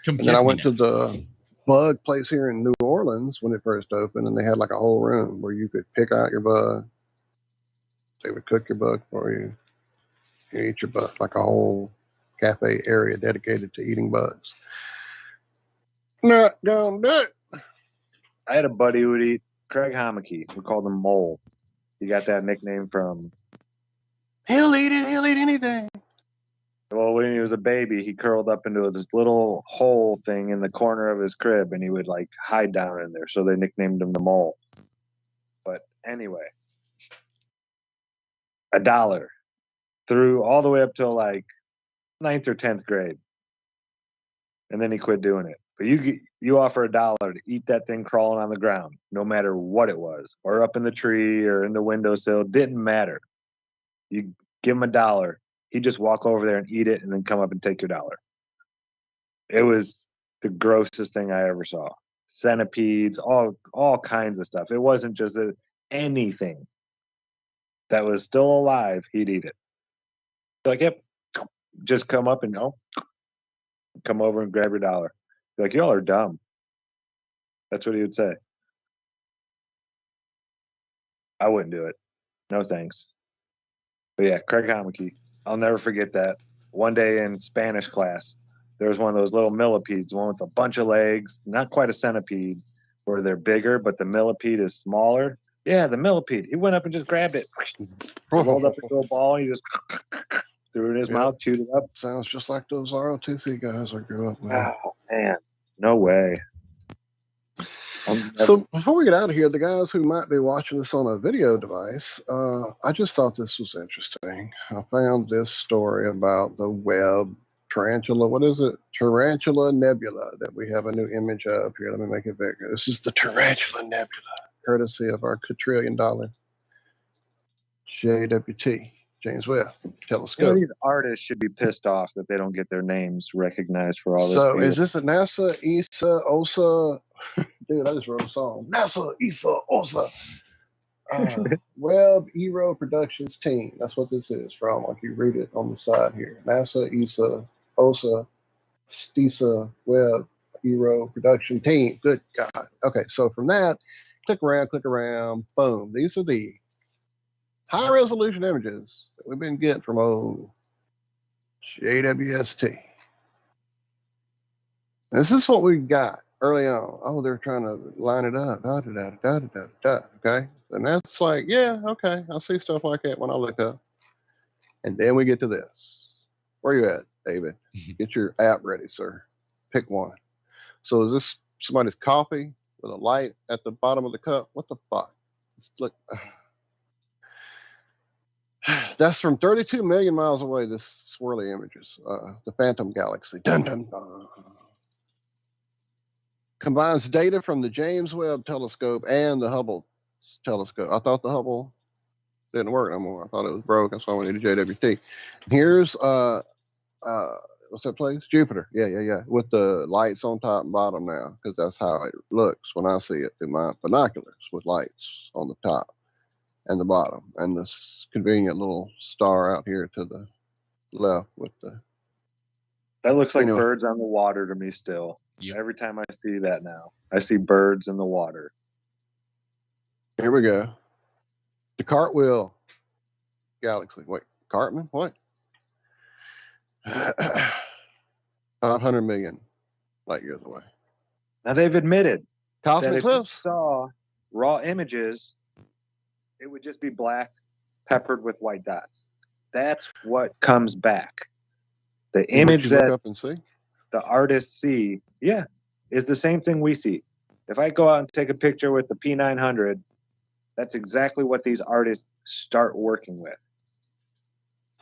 And then I went to the bug place here in New Orleans when it first opened, and they had like a whole room where you could pick out your bug. They would cook your bug for you. You eat your bug, like a whole cafe area dedicated to eating bugs. Not gonna do it. I had a buddy who would eat Craig Homike. We called him Mole. He got that nickname from... He'll eat it. He'll eat anything. Well, when he was a baby, he curled up into this little hole thing in the corner of his crib, and he would like hide down in there. So they nicknamed him the Mole. But anyway, $1 through all the way up till like 9th or 10th grade, and then he quit doing it. But you offer $1 to eat that thing crawling on the ground, no matter what it was, or up in the tree or in the windowsill, didn't matter. You give him $1. He'd just walk over there and eat it and then come up and take your $1. It was the grossest thing I ever saw. Centipedes, all kinds of stuff. It wasn't just anything that was still alive, he'd eat it. Like, yep, just come up and come over and grab your $1. Like, y'all are dumb. That's what he would say. I wouldn't do it. No thanks. But yeah, Craig Homike. I'll never forget that. One day in Spanish class, there was one of those little millipedes, one with a bunch of legs, not quite a centipede, where they're bigger, but the millipede is smaller. Yeah, the millipede. He went up and just grabbed it. Rolled up into a ball, and he just threw it in his mouth, chewed it up. Sounds just like those ROTC guys I grew up with. Oh, man. No way. So before we get out of here, the guys who might be watching this on a video device, I just thought this was interesting. I found this story about the Webb tarantula. What is it? Tarantula Nebula that we have a new image of here. Let me make it bigger. This is the Tarantula Nebula, courtesy of our quadrillion-dollar JWT, James Webb Telescope. These artists should be pissed off that they don't get their names recognized for all this. So is this a NASA, ESA, OSA? Dude, I just wrote a song. NASA, ESA, OSA. Webb Aero Productions Team. That's what this is from. Like you read it on the side here. NASA, ESA, OSA, STISA, Webb Aero Production Team. Good God. Okay, so from that, click around, boom. These are the high resolution images that we've been getting from JWST. This is what we got early on. Oh, they're trying to line it up. Okay. And that's like, yeah, okay. I see stuff like that when I look up. And then we get to this. Where you at, David? Get your app ready, sir. Pick one. So is this somebody's coffee with a light at the bottom of the cup? What the fuck? Look. That's from 32 million miles away, this swirly images. The Phantom Galaxy. Dun, dun, dun. Combines data from the James Webb Telescope and the Hubble Telescope. I thought the Hubble didn't work no more. I thought it was broke. That's why we need a JWT. Here's what's that place? Jupiter. Yeah. With the lights on top and bottom now, because that's how it looks when I see it through my binoculars, with lights on the top and the bottom, and this convenient little star out here to the left with the. That looks like birds on the water to me still. Yep. Every time I see that now, I see birds in the water. Here we go. The Cartwheel Galaxy. Wait, Cartman? What? 500 million light years away. Now they've admitted Cosmic that if Cliffs. you saw raw images, it would just be black peppered with white dots. That's what comes back. The image that look up and see? The artists see, is the same thing we see. If I go out and take a picture with the P900, that's exactly what these artists start working with.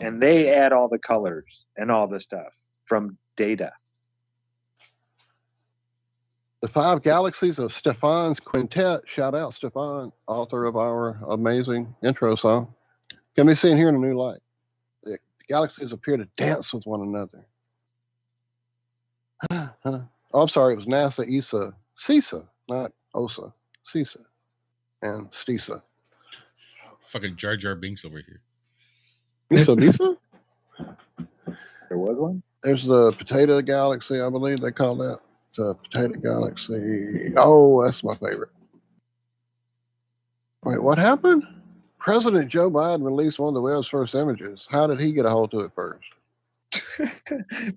And they add all the colors and all the stuff from data. The 5 galaxies of Stefan's Quintet. Shout out, Stefan, author of our amazing intro song. Can be seen here in a new light. The galaxies appear to dance with one another. Oh, I'm sorry. It was NASA, ESA, CISA, not OSA, CISA, and STISA. Fucking Jar Jar Binks over here. NISA? There was one? There's the Potato Galaxy, I believe they call that. The Potato Galaxy. Oh, that's my favorite. Wait, what happened? President Joe Biden released one of the Webb's first images. How did he get a hold of it first?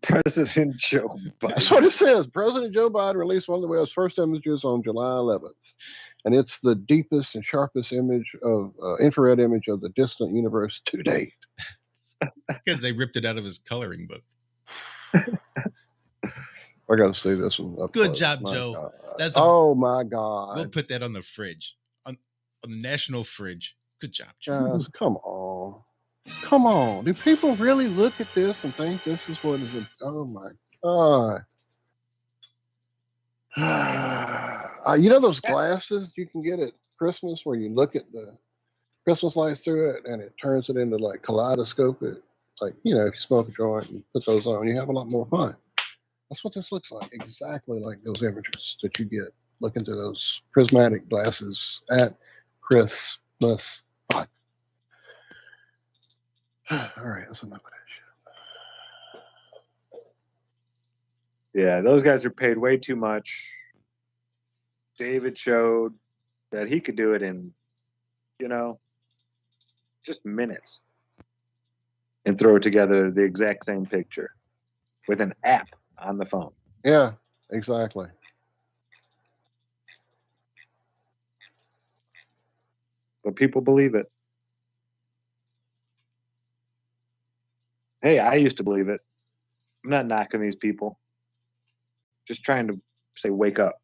President Joe Biden. That's what it says. President Joe Biden released one of the Webb's first images on July 11th. And it's the deepest and sharpest image of infrared image of the distant universe to date. Because they ripped it out of his coloring book. I got to see this one up Good close. job, My Joe. God. Oh my God. We'll put that on the fridge, on the national fridge. Good job, Joe. Guys, come on. Come on. Do people really look at this and think this is what is it? Oh my God. You know those glasses you can get at Christmas where you look at the Christmas lights through it and it turns it into like kaleidoscope it? Like, you know, if you smoke a joint and put those on, you have a lot more fun. That's what this looks like. Exactly like those images that you get looking through those prismatic glasses at Christmas. Fuck. All right, that's enough of that shit. Yeah, those guys are paid way too much. David showed that he could do it in, just minutes and throw together the exact same picture with an app on the phone. Yeah, exactly. But people believe it. Hey, I used to believe it. I'm not knocking these people. Just trying to say, wake up.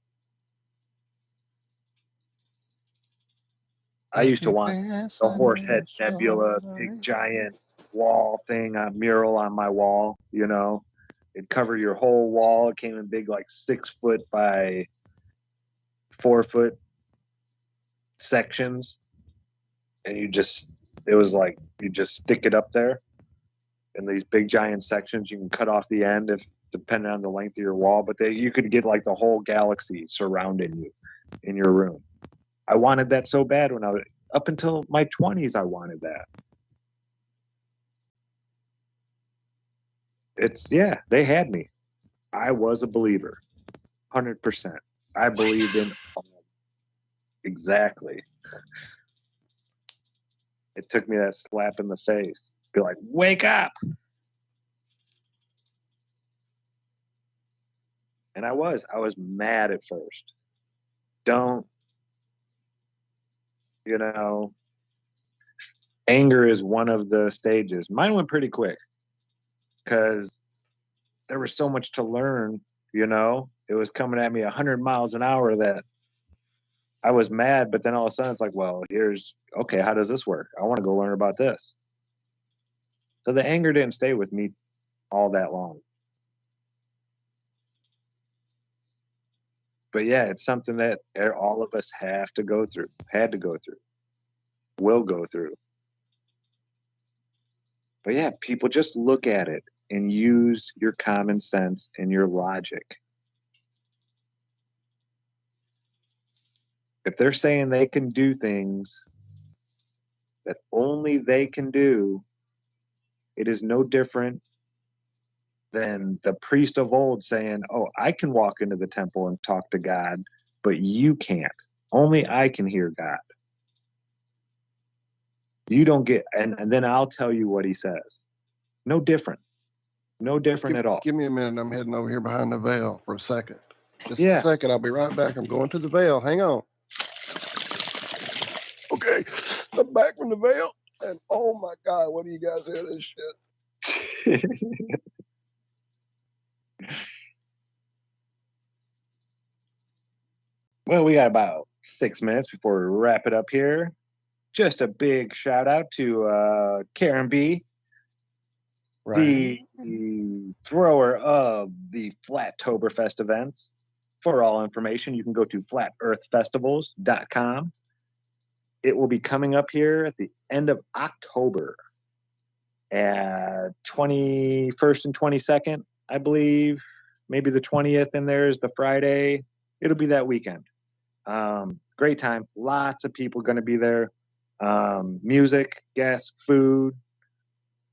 I used to want the Horsehead Nebula, big giant wall thing, mural on my wall, you know. It covered your whole wall. It came in big, like 6 foot by 4 foot sections. And it was like, you just stick it up there in these big giant sections. You can cut off the end depending on the length of your wall, but you could get like the whole galaxy surrounding you in your room. I wanted that so bad when up until my 20s, I wanted that. They had me. I was a believer. 100%. I believed in exactly. It took me that slap in the face. Be like, wake up. And I was mad at first. Anger is one of the stages. Mine went pretty quick because there was so much to learn, It was coming at me 100 miles an hour that I was mad, but then all of a sudden it's like, well, okay, how does this work? I want to go learn about this. So the anger didn't stay with me all that long. But yeah, it's something that all of us had to go through, will go through. But yeah, people just look at it and use your common sense and your logic. If they're saying they can do things that only they can do, it is no different than the priest of old saying, oh, I can walk into the temple and talk to God, but you can't. Only I can hear God. You don't get, and then I'll tell you what he says. No different. No different at all. Give me a minute. I'm heading over here behind the veil for a second. Just a second. I'll be right back. I'm going to the veil. Hang on. Okay. I'm back from the veil. And oh my God, what do you guys hear this shit? Well, we got about 6 minutes before we wrap it up here. Just a big shout out to Karen B, the thrower of the Flattoberfest events. For all information, you can go to flatearthfestivals.com. It will be coming up here at the end of October, at 21st and 22nd, I believe. Maybe the 20th, and there's the Friday. It'll be that weekend. Great time. Lots of people going to be there. Music, guests, food.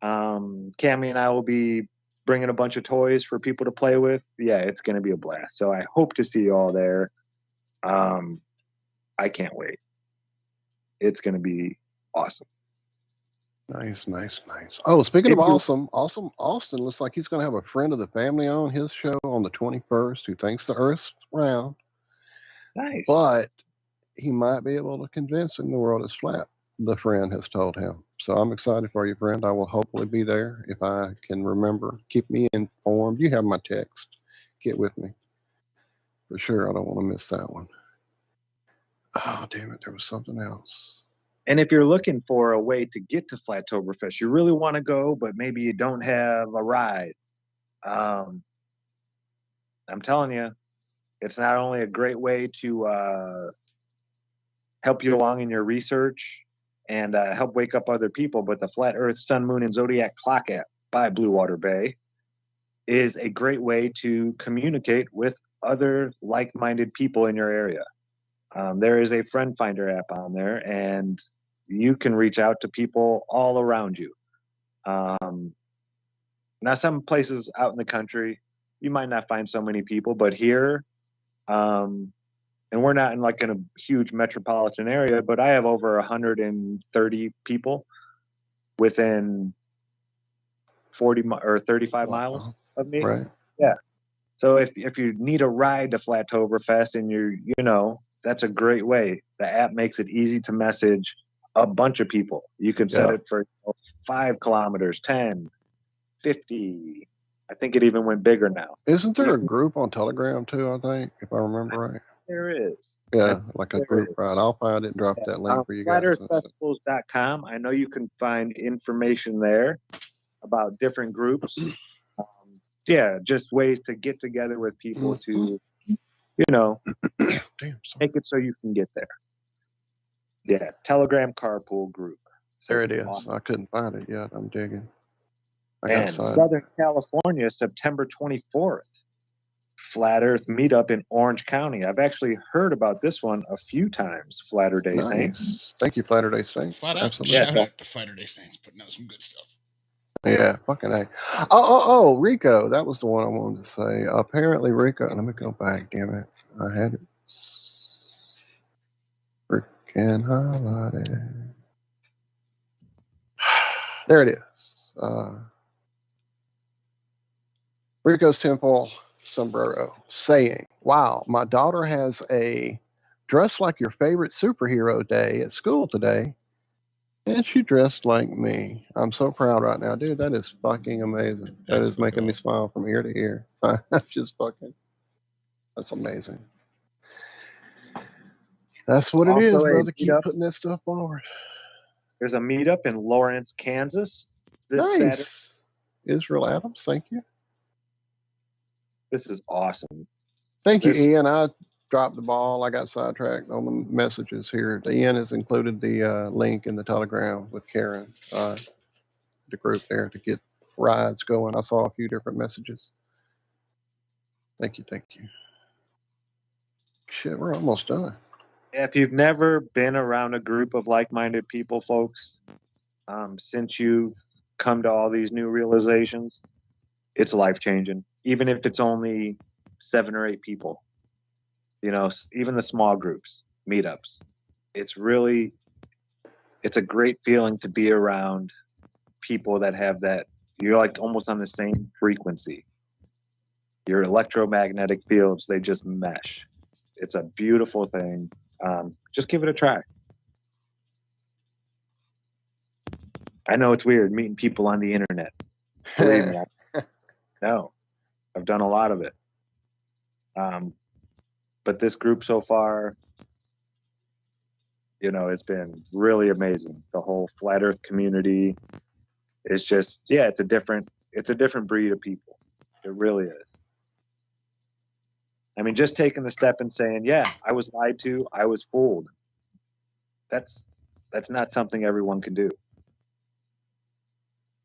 Cammie and I will be bringing a bunch of toys for people to play with. Yeah, it's going to be a blast. So I hope to see you all there. I can't wait. It's going to be awesome. Nice. Oh, speaking of awesome, Austin looks like he's going to have a friend of the family on his show on the 21st who thinks the Earth's round. Nice. But he might be able to convince him the world is flat, the friend has told him. So I'm excited for you, friend. I will hopefully be there if I can remember. Keep me informed. You have my text. Get with me. For sure, I don't want to miss that one. Oh, damn it. There was something else. And if you're looking for a way to get to Flattoberfest, you really want to go, but maybe you don't have a ride. I'm telling you, it's not only a great way to help you along in your research and help wake up other people, but the Flat Earth, Sun, Moon, and Zodiac Clock app by Blue Water Bay is a great way to communicate with other like-minded people in your area. There is a friend finder app on there, and you can reach out to people all around you. Now, some places out in the country, you might not find so many people, but here, and we're not in a huge metropolitan area, but I have over 130 people within 40 or 35 miles of me. Right. Yeah. So if you need a ride to Flattoberfest and that's a great way. The app makes it easy to message a bunch of people. You can set it for 5 kilometers, 10, 50. I think it even went bigger now. Isn't there a group on Telegram too, I think, if I remember right? There is. Yeah, like a group, right? I'll find it and drop that link for you guys. FlatEarthFestivals.com. I know you can find information there about different groups. Just ways to get together with people to, make it so you can get there. Yeah, Telegram carpool group. There it is. I couldn't find it yet. I'm digging. And Southern California, September 24th. Flat Earth meetup in Orange County. I've actually heard about this one a few times. Flat Earth Day Saints. Thank you, Flat Earth Day Saints. Flat out. Absolutely. Shout out to Flat Earth Day Saints putting out some good stuff. Yeah, fucking A. Oh, Rico. That was the one I wanted to say. Apparently, Rico. Let me go back. Damn it. I had it freaking highlighted. There it is. Rico's Temple Sombrero saying, "Wow, my daughter has a dress like your favorite superhero day at school today, and she dressed like me. I'm so proud right now, dude. That is fucking amazing. That is making me smile from ear to ear. That's amazing. That's what it is, brother. Keep putting that stuff forward." There's a meetup in Lawrence, Kansas. This Nice. Saturday. Israel Adams, thank you. This is awesome. Thank you, Ian. I dropped the ball. I got sidetracked on the messages here. Ian has included the link in the Telegram with Karen, the group there, to get rides going. I saw a few different messages. Thank you. Shit, we're almost done. Yeah, if you've never been around a group of like-minded people, folks, since you've come to all these new realizations, it's life-changing. Even if it's only 7 or 8 people, even the small groups, meetups, it's a great feeling to be around people that have that. You're like almost on the same frequency. Your electromagnetic fields, they just mesh. It's a beautiful thing. Just give it a try. I know it's weird meeting people on the internet. Believe me, no, I've done a lot of it. But this group so far, it's been really amazing. The whole Flat Earth community is just, it's a different breed of people. It really is. I mean, just taking the step and saying, I was lied to, I was fooled. That's not something everyone can do.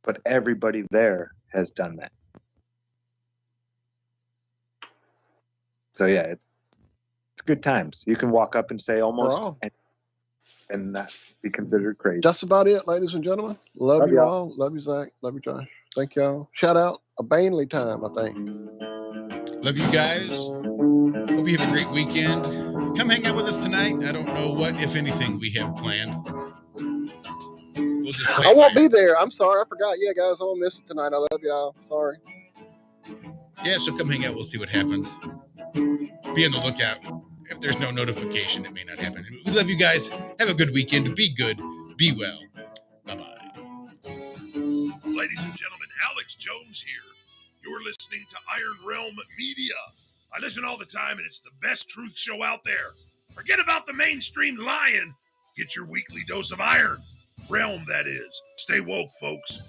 But everybody there has done that. So it's good times. You can walk up and say almost and not be considered crazy. That's about it, ladies and gentlemen. Love you all. Love you, Zach. Love you, Josh. Thank y'all. Shout out a Bainley time, I think. Love you guys. Hope you have a great weekend. Come hang out with us tonight. I don't know what, if anything, we have planned. We'll just play. I won't be there. I'm sorry. I forgot. Yeah, guys, I won't miss it tonight. I love y'all. Sorry. Yeah, so come hang out. We'll see what happens. Be on the lookout. If there's no notification, it may not happen. We love you guys. Have a good weekend. Be good. Be well. Bye-bye. Ladies and gentlemen, Alex Jones here. You're listening to Iron Realm Media. I listen all the time, and it's the best truth show out there. Forget about the mainstream lying. Get your weekly dose of iron. Realm, that is. Stay woke, folks.